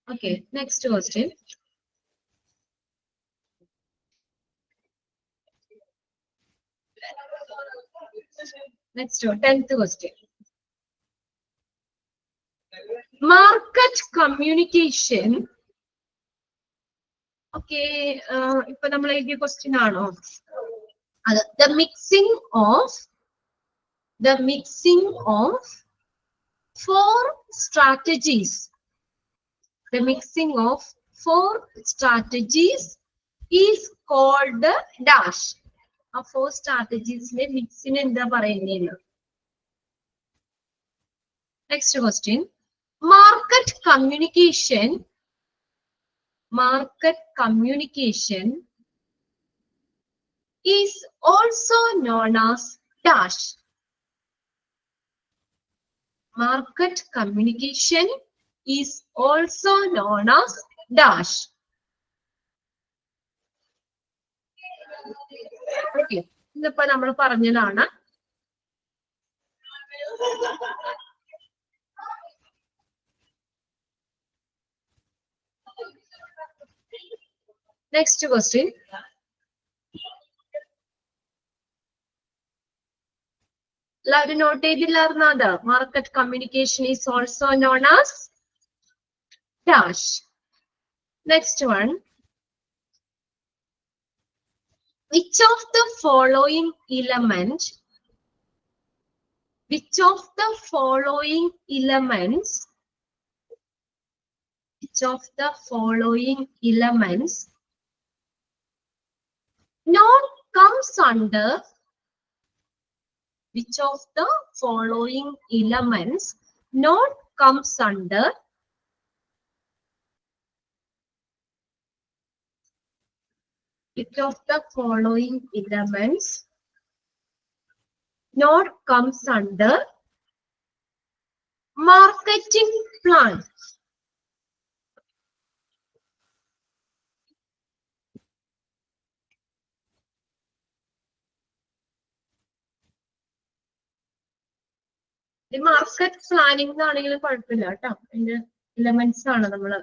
Okay, next question. Next, 10th question. Market communication. Okay, ipo nammal ezhiya question aano. The mixing of 4 strategies. The mixing of 4 strategies is called dash. A 4 strategies ne mixing endha parayunne. Next question. Market communication is also known as dash. Market communication is also known as dash. Okay, ഇതിപ്പോ നമ്മൾ പറഞ്ഞതാണ്. Next question. എല്ലാവരും not ചെയ്തില്ലായിരുന്നോ? അത് market communication is also known as dash. Next one. Which of the following elements not comes under which of the following elements not comes under marketing plan? The market planning ആണെങ്കിലും കുഴപ്പമില്ല കേട്ടോ. അതിന്റെ elements ആണ് നമ്മള്.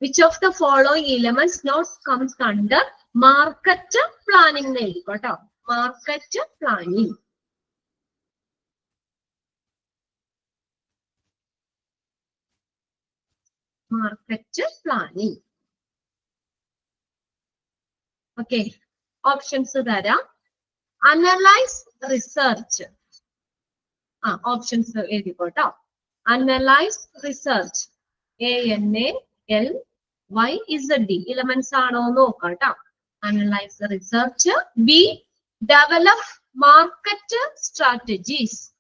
Which of the following elements not comes under market planning എന്ന് എഴുതിക്കോട്ടോ. Market planning. Okay, options തരാം. Analyze, research. Options എഴുതിക്കോട്ടോ. Analyze, research. ANALYZD elements ആണോ നോക്കാം കേട്ടോ. Analyze, research. B, develop, market strategies.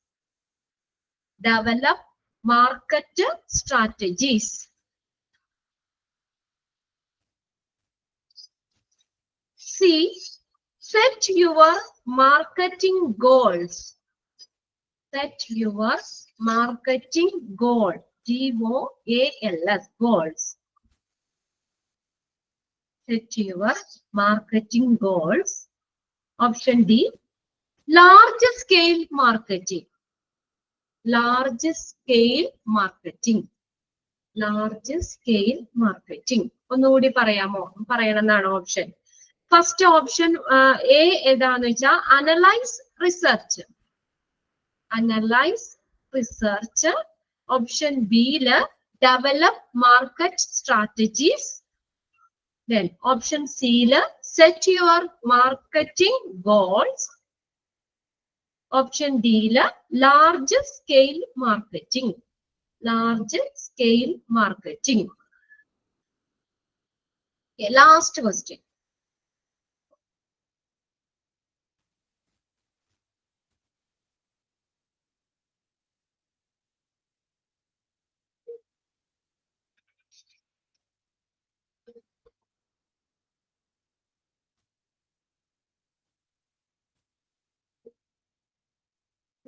Develop market strategies. C. Set your marketing goals. Set your marketing goal. GOALS, goals. Set your marketing goals. Option D. Large scale marketing. Large scale marketing. Large scale marketing. ഒന്നുകൂടി പറയണമെന്നാണ് ഓപ്ഷൻ. First option A ഏതാന്ന് വെച്ചാൽ analyse research. Analyse research. Option ബിയില് develop market strategies. Then option C, set your marketing goals. Option D, large scale marketing. Large scale marketing. Okay, last question.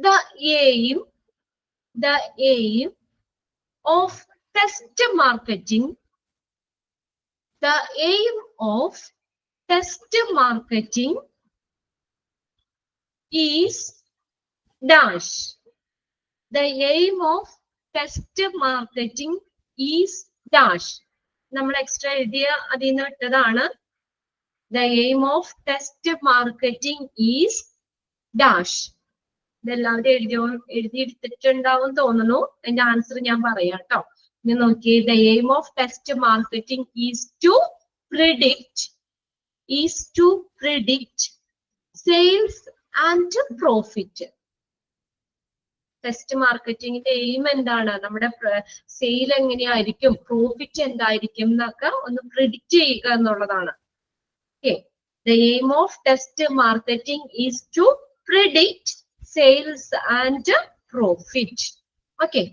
The aim of test marketing. The aim of test marketing is dash. The aim of test marketing is dash. നമ്മൾ extra എഴുതിയ അതിൽ നിന്ന് ഇട്ടതാണ്. The aim of test marketing is dash. ഇതെല്ലാവരും എഴുതിയെടുത്തിട്ടുണ്ടാവും തോന്നുന്നു. അതിന്റെ answer ഞാൻ പറയാം കേട്ടോ. ഇനി നോക്കിയേ. The aim of test marketing is to predict sales and profit. Test മാർക്കറ്റിംഗിന്റെ എയിം എന്താണ്? നമ്മുടെ സെയിൽ എങ്ങനെയായിരിക്കും, പ്രോഫിറ്റ് എന്തായിരിക്കും എന്നൊക്കെ ഒന്ന് പ്രിഡിക്റ്റ് ചെയ്യുക എന്നുള്ളതാണ്. Okay. The aim of test marketing is to predict sales and profit. Okay.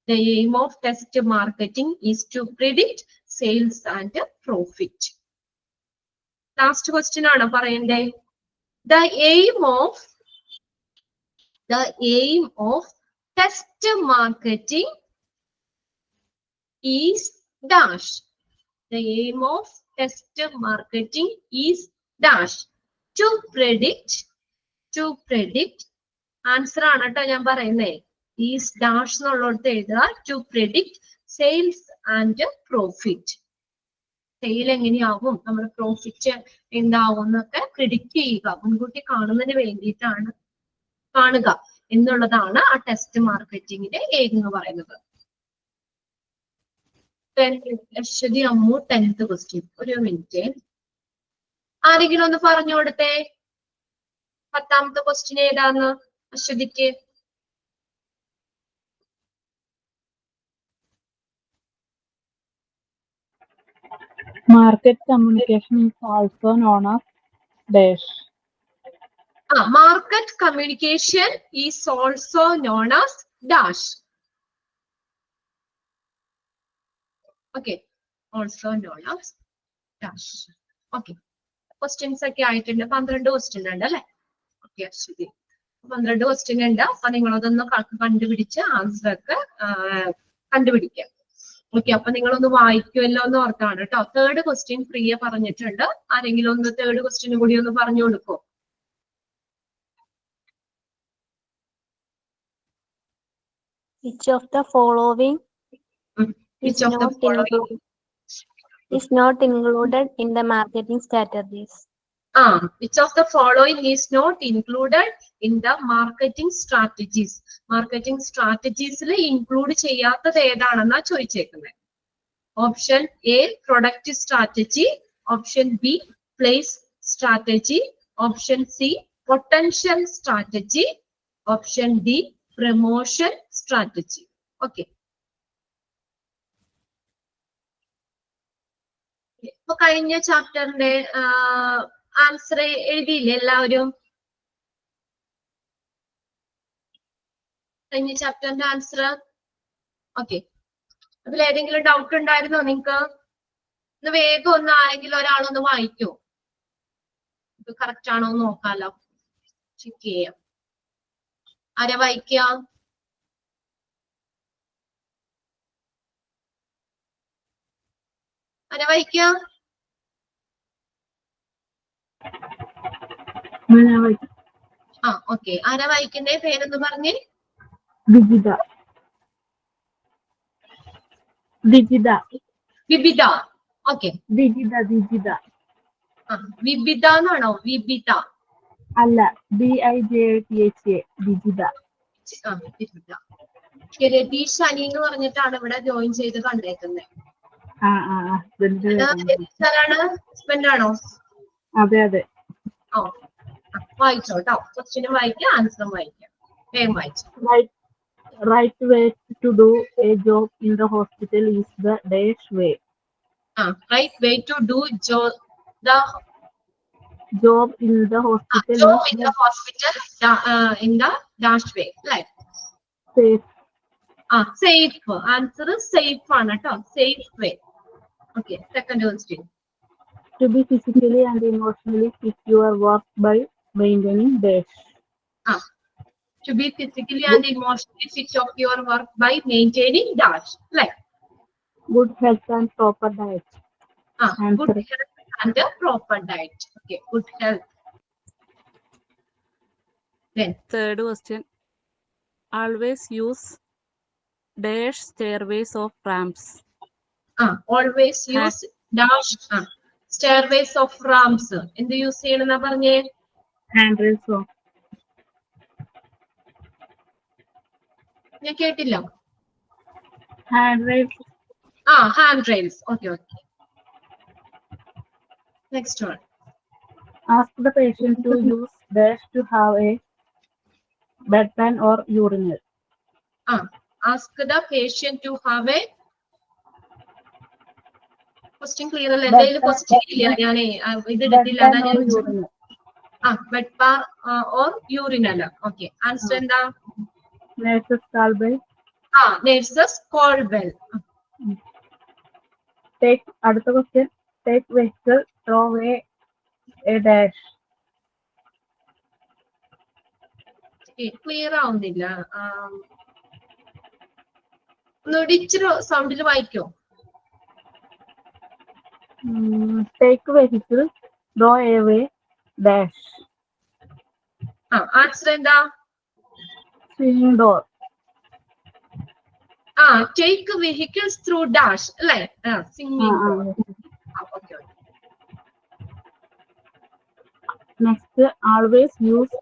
The aim of test marketing is to predict sales and profit. Last question ആണ് പറയണ്ടേ. The aim of test marketing is dash. The aim of test marketing is dash. To predict. Answer ആണ് കേട്ടോ ഞാൻ പറയുന്നേ. Is dash എന്നുള്ളടത്ത് എഴുതുക. To predict sales and profit. Sale എങ്ങനെയാവും, നമ്മുടെ profit എന്താവും എന്നൊക്കെ പ്രിഡിക്റ്റ് ചെയ്യുക, മുൻകൂട്ടി കാണുന്നതിന് വേണ്ടിയിട്ടാണ് കാണുക എന്നുള്ളതാണ് ആ ടെസ്റ്റ് മാർക്കറ്റിംഗിന്റെ എയിം എന്ന് പറയുന്നത്. Ashwathi Ammu 10th question. ഒരു മിനിറ്റ്, ആരെങ്കിലും ഒന്ന് പറഞ്ഞു കൊടുത്തേ 10ാമത്തെ ക്വസ്റ്റ്യൻ ഏതാന്ന് അശ്വതിക്ക്. Market communication is also known as dash. Market communication is also known as dash. Okay, also known as dash. Okay, questions ഒക്കെ ആയിട്ടുണ്ട്. 12 ക്വസ്റ്റ്യൻ ഉണ്ട് അല്ലെ? ഓക്കെ ശരി, 12 ക്വസ്റ്റ്യൻ ഉണ്ട്. അപ്പൊ നിങ്ങളതൊന്ന് കണ്ടുപിടിച്ച് ആൻസർ ഒക്കെ കണ്ടുപിടിക്കാം. ഓക്കെ, അപ്പൊ നിങ്ങളൊന്ന് വായിക്കുമല്ലോ എന്ന് ഓർത്താണ് കേട്ടോ. 3rd ക്വസ്റ്റ്യൻ പ്രിയ പറഞ്ഞിട്ടുണ്ട്. ആരെങ്കിലും ഒന്ന് 3rd ക്വസ്റ്റ്യൻ കൂടി ഒന്ന് പറഞ്ഞു കൊടുക്കോ? Which of the following is not included in the marketing strategies? Which of the following is not included in the marketing strategies? Marketing strategies include ചെയ്യാത്തത് ഏതാണെന്നാ ചോദിച്ചേക്കുന്നത്. Option A product strategy, option B place strategy, option C potential strategy, option D promotion strategy. Okay, അപ്പൊ കഴിഞ്ഞ ചാപ്റ്ററിന്റെ answer എഴുതിയില്ലേ എല്ലാവരും? കഴിഞ്ഞ ചാപ്റ്ററിന്റെ answer. Okay, അതിൽ ഏതെങ്കിലും doubt ഉണ്ടായിരുന്നോ നിങ്ങക്ക്? ഇത് വേഗം ഒന്ന് ആരെങ്കിലും ഒരാളൊന്ന് വായിക്കോ? ഇത് കറക്റ്റ് ആണോ എന്ന് നോക്കാലോ, ചെക്ക് ചെയ്യാം. ആരാ വായിക്കാം? ആരാ വായിക്കാം? ഓക്കെ, ആരാ വായിക്കുന്നേ? പേരൊന്ന് പറഞ്ഞേ. വിജിത. വിജിത. വിബിത. ഓക്കെ, വിജിത. വിജിത വിബിത എന്നാണോ? വിബിത അല്ല, BIJTHA. വിജിത. വിബിത. രതീഷ് അനി എന്ന് പറഞ്ഞിട്ടാണ് ഇവിടെ ജോയിൻ ചെയ്ത് കണ്ടേക്കുന്നത്. ആരാണ്? ഹസ്ബൻഡ് ആണോ? അതെ അതെ. വായിച്ചോ കേട്ടോ. ക്വസ്റ്റ്യനും വായിക്കാം, ആൻസറും വായിക്കാം. വേഗം വായിച്ചു. Right way to do a job in the hospital is the dash way. Right way to do the job in the hospital job in the hospital in the dash way. Like safe. Safe. Answer is safe ആണ് കേട്ടോ. Safe way. Okay, second question. To be physically and emotionally fit your work by maintaining dash. To be physically and emotionally fit of your work by maintaining dash. Like good health and proper diet. Good health and a proper diet. Okay, good health. Then third question. Always use dash stairways of ramps. Always use dash stairways of ramps. എന്ത് use ചെയ്യണമെന്നാ പറഞ്ഞേ? Handrails of. ഞാൻ കേട്ടില്ല. Handrails. Handrails. Okay. Next one. Ask the patient to use dash to have a bedpan or urinal. Ask the patient to have a question clear അല്ല. എന്തെങ്കിലും question ഇല്ല. ഞാനേ ഇത് എടുത്തില്ല. Bed bar or urinal. Okay, answer എന്താ? Nurses call bell. Nurses call bell. Take അടുത്ത question. Take vehicle, throw away a dash. Clear ആവുന്നില്ല. ഒന്നുകൂടി ഇച്ചിരി സൗണ്ടിൽ വായിക്കോ? Take vehicle, throw away dash. Answer എന്താ? Swinging door. Take vehicles through dash അല്ലേ? Swinging door. Okay. Next, always use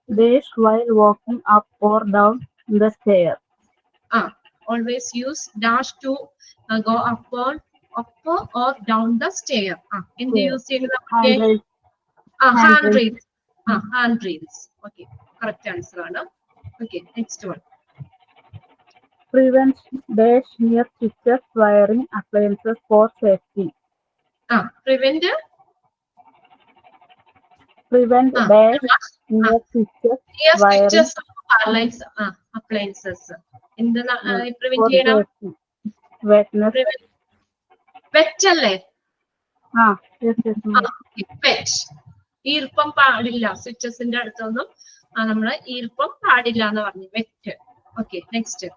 dash while walking up or down the stair. Always use dash to go up or down the stair. എന്ത് use ചെയ്യുന്നത്? Handrails. Handrails. Okay, correct answer ആണ്. Okay, next one. Prevent dash near switches, wiring, appliances for safety. Prevent dash near switches, wiring, appliances. എന്ത് prevent ചെയ്യണം? Wetness. Wet അല്ലേ? Yes. Wet. ഈർപ്പം പാടില്ല. സ്വിച്ചസിന്റെ അടുത്തൊന്നും നമ്മള് ഈർപ്പം പാടില്ല എന്ന് പറഞ്ഞു. Wet. Okay, next.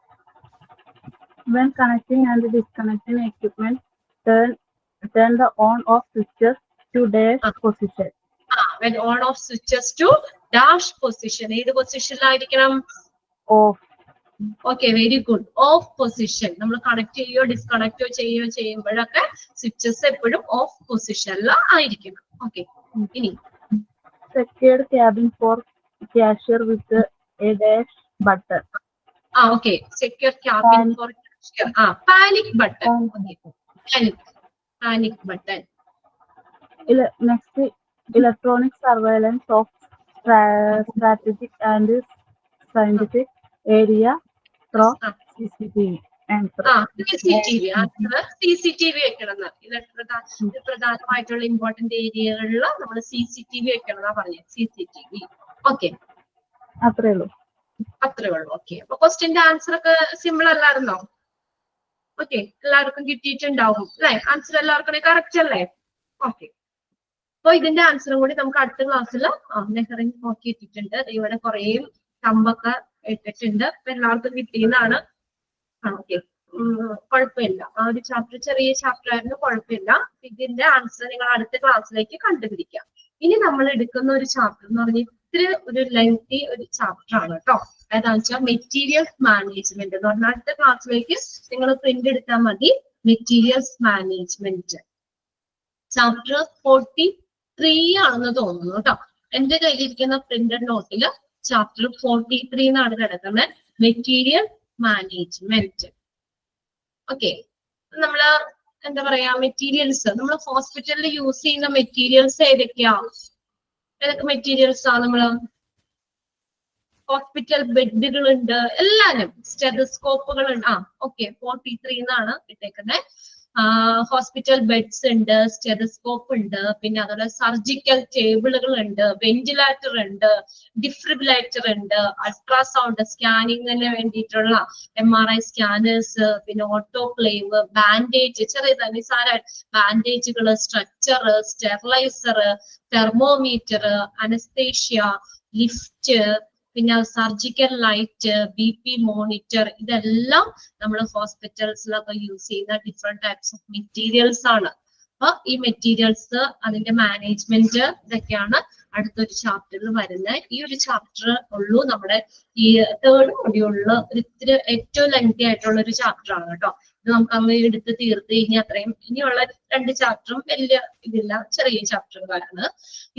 When connecting and disconnecting equipment, turn the on-off switches to dash position. When on-off switches to dash position. ഏത് പൊസിഷനിലായിരിക്കണം? Off. Okay, very good. Of position. നമ്മൾ കണക്ട് ചെയ്യോ ഡിസ്കണക്റ്റോ ചെയ്യുമ്പോഴൊക്കെ സ്വിച്ചസ് എപ്പോഴും ഓഫ് പൊസിഷനിൽ ആയിരിക്കണം. ഓക്കെ, ഇനി Secured cabin for cashier with a dash button. Okay, secure cabin for cashier. Panic button. Okay, panic button. Next, electronic surveillance of strategic and scientific area through CCTV. Answer. CCTV answer CCTV വെക്കണം. ഇത് പ്രധാനമായിട്ടുള്ള important ഏരിയകളിൽ നമ്മൾ CCTV വെക്കണം എന്നാ പറഞ്ഞത്. CCTV. Okay, അത്രേ ഉള്ളൂ. അത്രേ ഉള്ളൂ. ഓക്കെ, അപ്പൊ ക്വസ്റ്റ്യന്റെ ആൻസർ ഒക്കെ സിമ്പിൾ അല്ലായിരുന്നോ? ഓക്കെ, എല്ലാവർക്കും കിട്ടിയിട്ടുണ്ടാവും അല്ലെ? ആൻസർ എല്ലാവർക്കും കറക്റ്റ് അല്ലേ? ഓക്കെ, അപ്പൊ ഇതിന്റെ ആൻസറും കൂടി നമുക്ക് അടുത്ത ക്ലാസ്സിൽ നെഹറിൻ നോക്കി ഇട്ടിട്ടുണ്ട്. ഇവിടെ കുറെ കമ്പൊക്കെ ഇട്ടിട്ടുണ്ട്. അപ്പൊ എല്ലാവർക്കും കിട്ടിയതാണ്. ഓക്കെ, കുഴപ്പമില്ല. ആ ഒരു ചാപ്റ്റർ ചെറിയ ചാപ്റ്റർ ആയിരുന്നു, കുഴപ്പമില്ല. ഇതിന്റെ ആൻസർ നിങ്ങൾ അടുത്ത ക്ലാസ്സിലേക്ക് കണ്ടുപിടിക്കാം. ഇനി നമ്മൾ എടുക്കുന്ന ഒരു ചാപ്റ്റർ എന്ന് പറഞ്ഞാൽ ഇത്തിരി ഒരു ലെങ്തി ഒരു ചാപ്റ്റർ ആണ് കേട്ടോ. ഏതാണെന്ന് വെച്ചാൽ മെറ്റീരിയൽസ് മാനേജ്മെന്റ് എന്ന് പറഞ്ഞാൽ അടുത്ത ക്ലാസ്സിലേക്ക് നിങ്ങൾ പ്രിന്റ് എടുത്താൽ മതി. മെറ്റീരിയൽസ് മാനേജ്മെന്റ് ചാപ്റ്റർ 43 ആണെന്ന് തോന്നുന്നു കേട്ടോ. എന്റെ കയ്യിലിരിക്കുന്ന പ്രിന്റഡ് നോട്ടില് ചാപ്റ്റർ 43 എന്നാണ് കിടക്കുന്നത്, മെറ്റീരിയൽ മാനേജ്മെന്റ്. ഓക്കെ, നമ്മള് എന്താ പറയാ, മെറ്റീരിയൽസ് നമ്മൾ ഹോസ്പിറ്റലിൽ യൂസ് ചെയ്യുന്ന മെറ്റീരിയൽസ് ഏതൊക്കെയാ? ഏതൊക്കെ മെറ്റീരിയൽസ് ആണ് നമ്മള്? ഹോസ്പിറ്റൽ ബെഡുകളുണ്ട്, എല്ലാരും സ്റ്റെതസ്കോപ്പുകളുണ്ട്. ഓക്കെ, 43 എന്നാണ് ഇട്ടേക്കുന്നത്. ഹോസ്പിറ്റൽ ബെഡ്സ് ഉണ്ട്, സ്റ്റെതസ്കോപ്പ് ഉണ്ട്, പിന്നെ അതുപോലെ സർജിക്കൽ ടേബിളുകൾ ഉണ്ട്, വെന്റിലേറ്റർ ഉണ്ട്, ഡിഫ്രിബിലേറ്റർ ഉണ്ട്, അൾട്രാസൗണ്ട് സ്കാനിങ്ങിന് വേണ്ടിയിട്ടുള്ള MRI സ്കാനേഴ്സ്, പിന്നെ ഓട്ടോക്ലേവ്, ബാൻഡേജ്, ചെറിയ നിസാര ബാൻഡേജുകൾ, structure, steriliser, thermometer, anaesthesia, lift, പിന്നെ സർജിക്കൽ ലൈറ്റ്, BP മോണിറ്റർ, ഇതെല്ലാം നമ്മൾ ഹോസ്പിറ്റൽസിലൊക്കെ യൂസ് ചെയ്യുന്ന ഡിഫറെന്റ് ടൈപ്സ് ഓഫ് മെറ്റീരിയൽസ് ആണ്. അപ്പൊ ഈ മെറ്റീരിയൽസ്, അതിന്റെ മാനേജ്മെന്റ്, ഇതൊക്കെയാണ് അടുത്തൊരു ചാപ്റ്ററിൽ വരുന്നത്. ഈ ഒരു ചാപ്റ്റർ ഉള്ളൂ നമ്മുടെ ഈ 3rd മൊഡ്യൂളില് ഇത്തിരി ഏറ്റവും ലെങ്തി ആയിട്ടുള്ള ഒരു ചാപ്റ്റർ ആണ് കേട്ടോ. ഇത് നമുക്ക് അങ്ങ് എടുത്ത് തീർത്ത് കഴിഞ്ഞാൽ അത്രയും, ഇനിയുള്ള 2 ചാപ്റ്ററും വലിയ ഇതില്ല, ചെറിയ ചാപ്റ്ററുകളാണ്.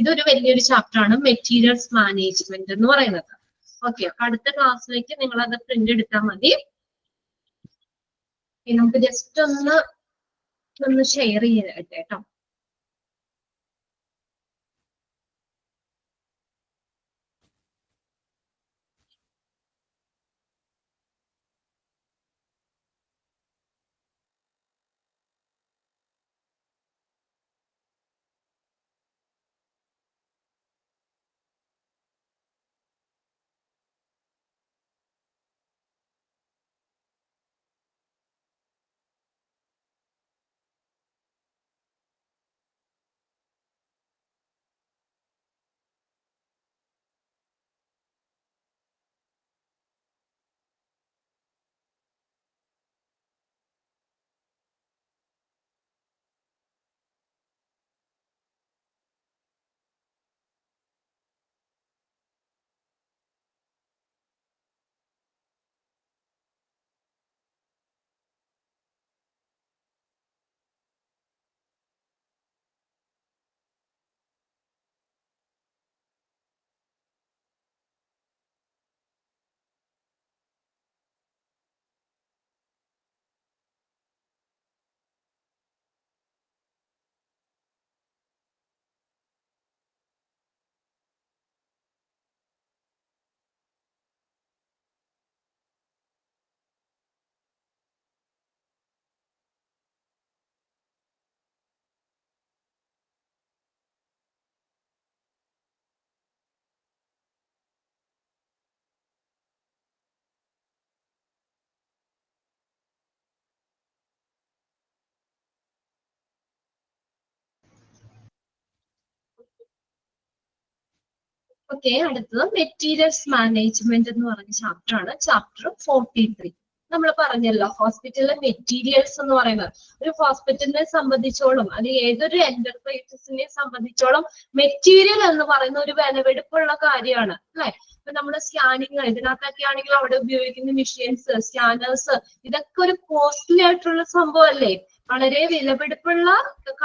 ഇതൊരു വലിയൊരു ചാപ്റ്റർ ആണ് മെറ്റീരിയൽസ് മാനേജ്മെന്റ് എന്ന് പറയുന്നത്. ഓക്കെ, അപ്പൊ അടുത്ത ക്ലാസ്സിലേക്ക് നിങ്ങൾ അത് പ്രിന്റ് എടുത്താൽ മതി. നമുക്ക് ജസ്റ്റ് ഒന്ന് ഷെയർ ചെയ്തിട്ടെ കേട്ടോ. ഓക്കെ, അടുത്തത് മെറ്റീരിയൽസ് മാനേജ്മെന്റ് എന്ന് പറഞ്ഞ ചാപ്റ്റർ ആണ്, ചാപ്റ്റർ 43. നമ്മൾ പറഞ്ഞല്ലോ ഹോസ്പിറ്റലിലെ മെറ്റീരിയൽസ് എന്ന് പറയുന്നത് ഒരു ഹോസ്പിറ്റലിനെ സംബന്ധിച്ചോളം, അത് ഏതൊരു എന്റർപ്രൈസസിനെ സംബന്ധിച്ചോളം മെറ്റീരിയൽ എന്ന് പറയുന്ന ഒരു വിലപിടിപ്പുള്ള കാര്യമാണ് അല്ലെ? ഇപ്പൊ നമ്മുടെ സ്കാനിങ്, ഇതിനകത്തൊക്കെ ആണെങ്കിൽ അവിടെ ഉപയോഗിക്കുന്ന മെഷീൻസ്, സ്കാനേഴ്സ്, ഇതൊക്കെ ഒരു കോസ്റ്റ്ലി ആയിട്ടുള്ള സംഭവം അല്ലേ? വളരെ വിലപിടിപ്പുള്ള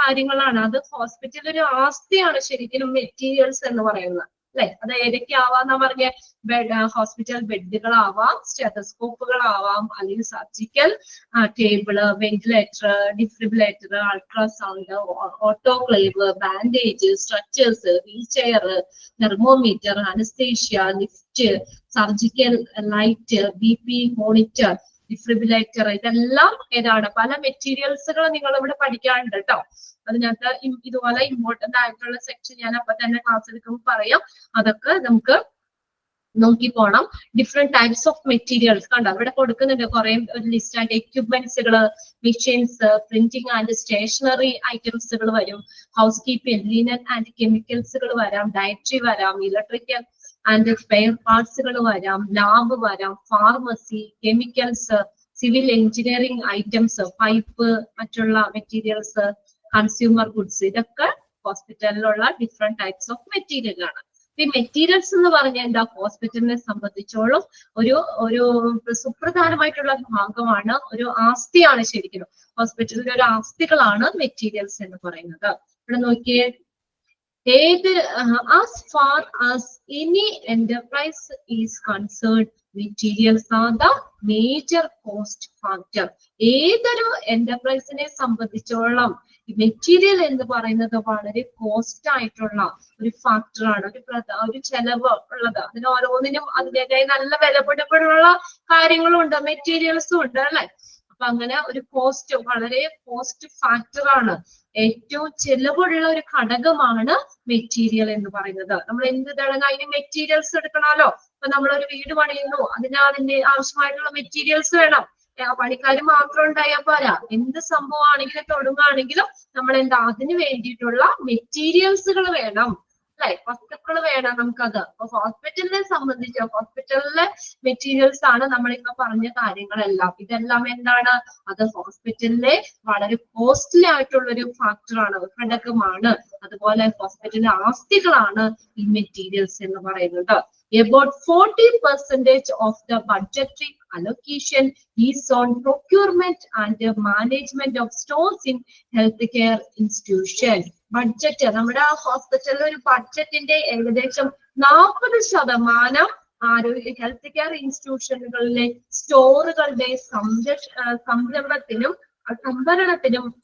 കാര്യങ്ങളാണ്. അത് ഹോസ്പിറ്റൽ ഒരു ആസ്തിയാണ് ശരിക്കും മെറ്റീരിയൽസ് എന്ന് പറയുന്നത് അല്ലെ? അത് ഏതൊക്കെ ആവാന്നാ പറഞ്ഞ ഹോസ്പിറ്റൽ ബെഡുകളാവാം, സ്റ്റെതസ്കോപ്പുകളാവാം, അല്ലെങ്കിൽ surgical table, ventilator, defibrillator, ultrasound, autoclave, bandage, structures, wheelchair, thermometer, anaesthesia, lift, surgical light, BP monitor, defibrillator, ഇതെല്ലാം ഏതാണ്? പല മെറ്റീരിയൽസുകൾ നിങ്ങൾ ഇവിടെ പഠിക്കാനുണ്ട് കേട്ടോ. അതിനകത്ത് ഇതുപോലെ ഇമ്പോർട്ടന്റ് ആയിട്ടുള്ള സെക്ഷൻ ഞാൻ അപ്പൊ തന്നെ ക്ലാസ് എടുക്കുമ്പോൾ പറയാം. അതൊക്കെ നമുക്ക് നോക്കി പോണം. ഡിഫറെന്റ് ടൈപ്സ് ഓഫ് മെറ്റീരിയൽസ് കണ്ടോ ഇവിടെ കൊടുക്കുന്നുണ്ട് കുറെ ഒരു ലിസ്റ്റ് ആയിട്ട്. എക്യുപ്മെന്റ്സുകൾ, മെഷീൻസ്, പ്രിന്റിംഗ് ആൻഡ് സ്റ്റേഷനറി ഐറ്റംസുകൾ വരും, ഹൗസ് കീപ്പിംഗ്, ലിനൻ ആൻഡ് കെമിക്കൽസുകൾ വരാം, ഡയറ്ററി വരാം, ഇലക്ട്രിക്കൽ ആൻഡ് സ്പെയർ പാർട്സുകൾ വരാം, ലാബ് വരാം, pharmacy, chemicals, civil engineering items, pipe, മറ്റുള്ള മെറ്റീരിയൽസ്, കൺസ്യൂമർ ഗുഡ്സ്, ഇതൊക്കെ ഹോസ്പിറ്റലിലുള്ള ഡിഫറെന്റ് ടൈപ്സ് ഓഫ് മെറ്റീരിയൽ ആണ്. ഈ മെറ്റീരിയൽസ് എന്ന് പറഞ്ഞാൽ എന്താ? ഹോസ്പിറ്റലിനെ സംബന്ധിച്ചോളം ഒരു സുപ്രധാനമായിട്ടുള്ള ഭാഗമാണ്, ഒരു ആസ്തിയാണ്. ശരിക്കും ഹോസ്പിറ്റലിലെ ഒരു ആസ്തികളാണ് മെറ്റീരിയൽസ് എന്ന് പറയുന്നത്. ഇവിടെ നോക്കിയേ, as far as any enterprise is concerned, materials are the major cost factor. ഏതൊരു എന്റർപ്രൈസിനെ സംബന്ധിച്ചോളം മെറ്റീരിയൽ എന്ന് പറയുന്നത് വളരെ കോസ്റ്റ് ആയിട്ടുള്ള ഒരു ഫാക്ടറാണ്, ഒരു ചെലവ് ഉള്ളത്. അതിന് ഓരോന്നിനും അതിൻ്റെതായ നല്ല വിലപിടിപ്പുള്ള കാര്യങ്ങളും ഉണ്ട്, മെറ്റീരിയൽസും ഉണ്ട് അല്ലെ. അപ്പൊ അങ്ങനെ ഒരു കോസ്റ്റ്, വളരെ കോസ്റ്റ് ഫാക്ടറാണ്, ഏറ്റവും ചെലവുള്ള ഒരു ഘടകമാണ് മെറ്റീരിയൽ എന്ന് പറയുന്നത്. നമ്മൾ എന്ത് തടങ്ങ അതിന് മെറ്റീരിയൽസ് എടുക്കണമല്ലോ. ഇപ്പൊ നമ്മളൊരു വീട് പണിയുന്നു, അതിന്റെ ആവശ്യമായിട്ടുള്ള മെറ്റീരിയൽസ് വേണം. പണിക്കാർ മാത്രം ഉണ്ടായാൽ പോരാ, എന്ത് സംഭവമാണെങ്കിലും തുടങ്ങുകയാണെങ്കിലും നമ്മൾ എന്താ അതിന് വേണ്ടിയിട്ടുള്ള മെറ്റീരിയൽസുകൾ വേണം അല്ലെ, വസ്തുക്കൾ വേണം നമുക്കത്. അപ്പൊ ഹോസ്പിറ്റലിനെ സംബന്ധിച്ച് ഹോസ്പിറ്റലിലെ മെറ്റീരിയൽസ് ആണ് നമ്മളിപ്പോ പറഞ്ഞ കാര്യങ്ങളെല്ലാം. ഇതെല്ലാം എന്താണ്? അത് ഹോസ്പിറ്റലിലെ വളരെ കോസ്റ്റ്ലി ആയിട്ടുള്ള ഒരു ഫാക്ടറാണ്, ഘടകമാണ്. അതുപോലെ ഹോസ്പിറ്റലിലെ ആസ്തികളാണ് ഈ മെറ്റീരിയൽസ് എന്ന് പറയുന്നത്. About 40% of the budgetary allocation is on procurement and management of stores in healthcare institution. Budget, നമ്മുടെ ഹോസ്പിറ്റലിൽ ഒരു ബഡ്ജറ്റിന്റെ ഏകദേശം 40% ആരോഗ്യ ഹെൽത്ത് കെയർ ഇൻസ്റ്റിറ്റ്യൂഷനുകളിലെ സ്റ്റോറുകളുടെ സംഭരണത്തിനും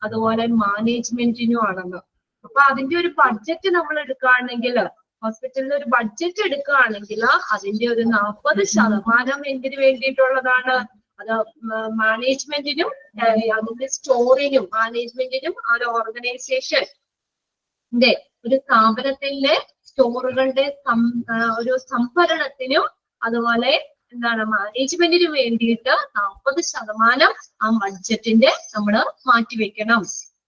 അതുപോലെ മാനേജ്മെന്റിനും ആണെന്ന്. അപ്പൊ അതിന്റെ ഒരു ബഡ്ജറ്റ് നമ്മൾ എടുക്കുകയാണെങ്കിൽ, ഹോസ്പിറ്റലിൽ ഒരു ബഡ്ജറ്റ് എടുക്കുകയാണെങ്കിൽ അതിന്റെ ഒരു 40% എന്തിനു വേണ്ടിയിട്ടുള്ളതാണ്? അത് മാനേജ്മെന്റിനും അതിന്റെ സ്റ്റോറിനും മാനേജ്മെന്റിനും ആ ഒരു ഓർഗനൈസേഷൻ ഒരു സ്ഥാപനത്തിലെ സ്റ്റോറുകളുടെ ഒരു സംഭരണത്തിനും അതുപോലെ എന്താണ് മാനേജ്മെന്റിന് വേണ്ടിയിട്ട് 40% ആ ബഡ്ജറ്റിന്റെ നമ്മൾ മാറ്റിവെക്കണം.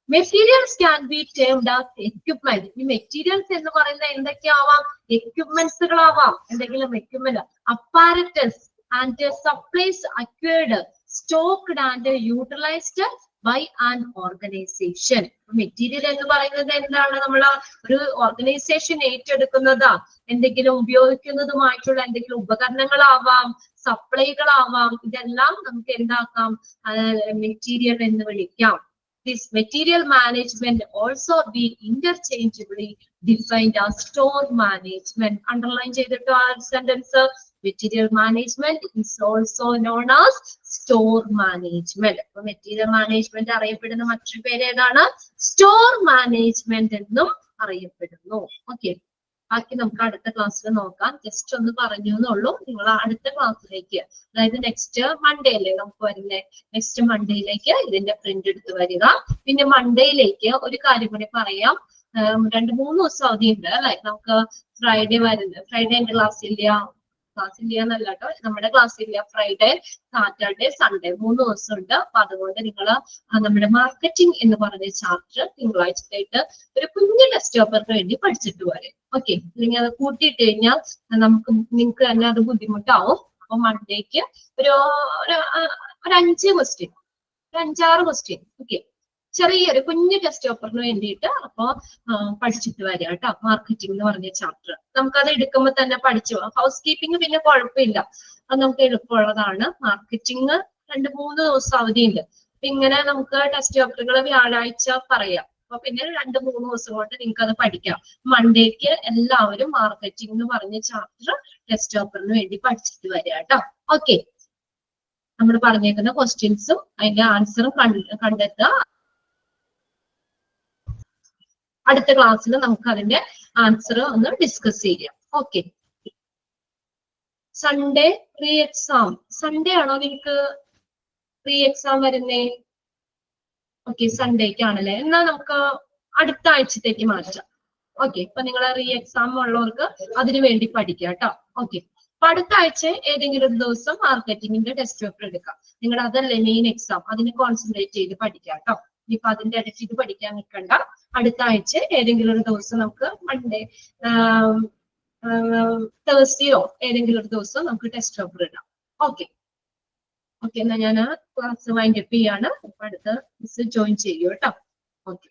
Materials can be termed as equipment. ഈ മെറ്റീരിയൽസ് എന്ന് പറയുന്നത് എന്തൊക്കെയാവാം? എക്യുപ്മെന്റ്സുകളാവാം, എന്തെങ്കിലും equipment, apparatus and supplies acquired, stocked and utilised by an organisation. Material എന്ന് പറയുന്നത് എന്താണ്? നമ്മൾ ഒരു ഓർഗനൈസേഷൻ ഏറ്റെടുക്കുന്നതാ, എന്തെങ്കിലും ഉപയോഗിക്കുന്നതുമായിട്ടുള്ള എന്തെങ്കിലും ഉപകരണങ്ങളാവാം, സപ്ലൈകളാവാം, ഇതെല്ലാം നമുക്ക് എന്താക്കാം? മെറ്റീരിയൽ എന്ന് വിളിക്കാം. This material management also be interchangeably defined as store management. Underline ചെയ്തിട്ട് ആ sentence. Material management is also known as store management. അപ്പൊ മെറ്റീരിയൽ മാനേജ്മെന്റ് അറിയപ്പെടുന്ന മറ്റൊരു പേര് ഏതാണ്? സ്റ്റോർ മാനേജ്മെന്റ് എന്നും അറിയപ്പെടുന്നു. ഓക്കെ, ബാക്കി നമുക്ക് അടുത്ത ക്ലാസ്സിൽ നോക്കാം. ജസ്റ്റ് ഒന്ന് പറഞ്ഞു എന്നുള്ളൂ. നിങ്ങൾ അടുത്ത ക്ലാസ്സിലേക്ക്, അതായത് നെക്സ്റ്റ് മൺഡേയിലെ നമുക്ക് വരുന്നേ, നെക്സ്റ്റ് മൺഡേയിലേക്ക് ഇതിന്റെ പ്രിന്റ് എടുത്ത് വരിക. പിന്നെ മൺഡേയിലേക്ക് ഒരു കാര്യം കൂടി പറയാം. 2-3 ദിവസം അവധിയുണ്ട് അല്ലെ. നമുക്ക് ഫ്രൈഡേ വരുന്നത്, ഫ്രൈഡേ എന്റെ ക്ലാസ്സില്ല എന്നല്ല കേട്ടോ, നമ്മുടെ ക്ലാസ്സില്ല. ഫ്രൈഡേ, സാറ്റർഡേ, സൺഡേ 3 ദിവസം ഉണ്ട്. അപ്പൊ അതുകൊണ്ട് നിങ്ങൾ നമ്മുടെ മാർക്കറ്റിംഗ് എന്ന് പറഞ്ഞ ചാപ്റ്റർ തിങ്കളാഴ്ചയായിട്ട് ഒരു കുഞ്ഞു ടെസ്റ്റ് പേപ്പറിന് വേണ്ടി പഠിച്ചിട്ട് വരും. ഓക്കെ, അല്ലെങ്കിൽ അത് കൂട്ടിയിട്ട് കഴിഞ്ഞാൽ നിങ്ങൾക്ക് തന്നെ അത് ബുദ്ധിമുട്ടാവും. അപ്പൊ മൺഡേക്ക് ഒരു 5 ക്വസ്റ്റ്യൻ, 5-6 ക്വസ്റ്റ്യൻ, ഓക്കെ, ചെറിയൊരു കുഞ്ഞു ടെസ്റ്റ് പേപ്പറിന് വേണ്ടിയിട്ട് അപ്പൊ പഠിച്ചിട്ട് വരിക കേട്ടോ. മാർക്കറ്റിംഗ് എന്ന് പറഞ്ഞ ചാപ്റ്റർ നമുക്കത് എടുക്കുമ്പോൾ തന്നെ പഠിച്ചു. ഹൗസ് കീപ്പിംഗ് പിന്നെ കുഴപ്പമില്ല, അത് നമുക്ക് എളുപ്പമുള്ളതാണ്. മാർക്കറ്റിംഗ് 2-3 ദിവസം അവധിയുണ്ട്. ഇങ്ങനെ നമുക്ക് ടെസ്റ്റ് പേപ്പറുകൾ വ്യാഴാഴ്ച പറയാം. അപ്പൊ പിന്നെ 2-3 ദിവസം കൊണ്ട് നിങ്ങൾക്ക് അത് പഠിക്കാം. മൺഡേക്ക് എല്ലാവരും മാർക്കറ്റിംഗ് എന്ന് പറഞ്ഞ ചാപ്റ്റർ ടെസ്റ്റ് പേപ്പറിന് വേണ്ടി പഠിച്ചിട്ട് വരിക കേട്ടോ. ഓക്കെ, നമ്മൾ പറഞ്ഞേക്കുന്ന ക്വസ്റ്റ്യൻസും അതിന്റെ ആൻസറും കണ്ടെത്തുക. അടുത്ത ക്ലാസ്സിൽ നമുക്ക് അതിന്റെ ആൻസർ ഒന്ന് ഡിസ്കസ് ചെയ്യാം. Okay, Sunday pre exam. Sunday ആണോ നിങ്ങൾക്ക് പ്രീ എക്സാം വരുന്നേ? ഓക്കെ, സൺഡേക്കാണല്ലേ. എന്നാൽ നമുക്ക് അടുത്ത ആഴ്ചത്തേക്ക് മാറ്റാം. ഓക്കെ, ഇപ്പൊ നിങ്ങൾ റീ എക്സാം ഉള്ളവർക്ക് അതിനു വേണ്ടി പഠിക്കുക കേട്ടോ. ഓക്കെ, അപ്പൊ അടുത്ത ആഴ്ച ഏതെങ്കിലും ഒരു ദിവസം മാർക്കറ്റിംഗിന്റെ ടെസ്റ്റ് പേപ്പർ എടുക്കാം. നിങ്ങളുടെ അതല്ലേ മെയിൻ എക്സാം, അതിന് കോൺസെൻട്രേറ്റ് ചെയ്ത് പഠിക്കാം കേട്ടോ. ഇപ്പൊ അതിന്റെ ഇടയ്ക്ക് ഇത് പഠിക്കാൻ നിൽക്കണ്ട. അടുത്ത ആഴ്ച ഏതെങ്കിലും ഒരു ദിവസം നമുക്ക് മൺഡേ, തേഴ്സ്ഡേയോ ഏതെങ്കിലും ഒരു ദിവസം നമുക്ക് ടെസ്റ്റ് പേപ്പർ ഇടാം. ഓക്കെ ഓക്കെ, എന്നാ ഞാൻ ക്ലാസ് വൈൻഡ് അപ്പ് ചെയ്യാണ്. അടുത്ത മിസ് ജോയിൻ ചെയ്യൂ കേട്ടോ. ഓക്കെ.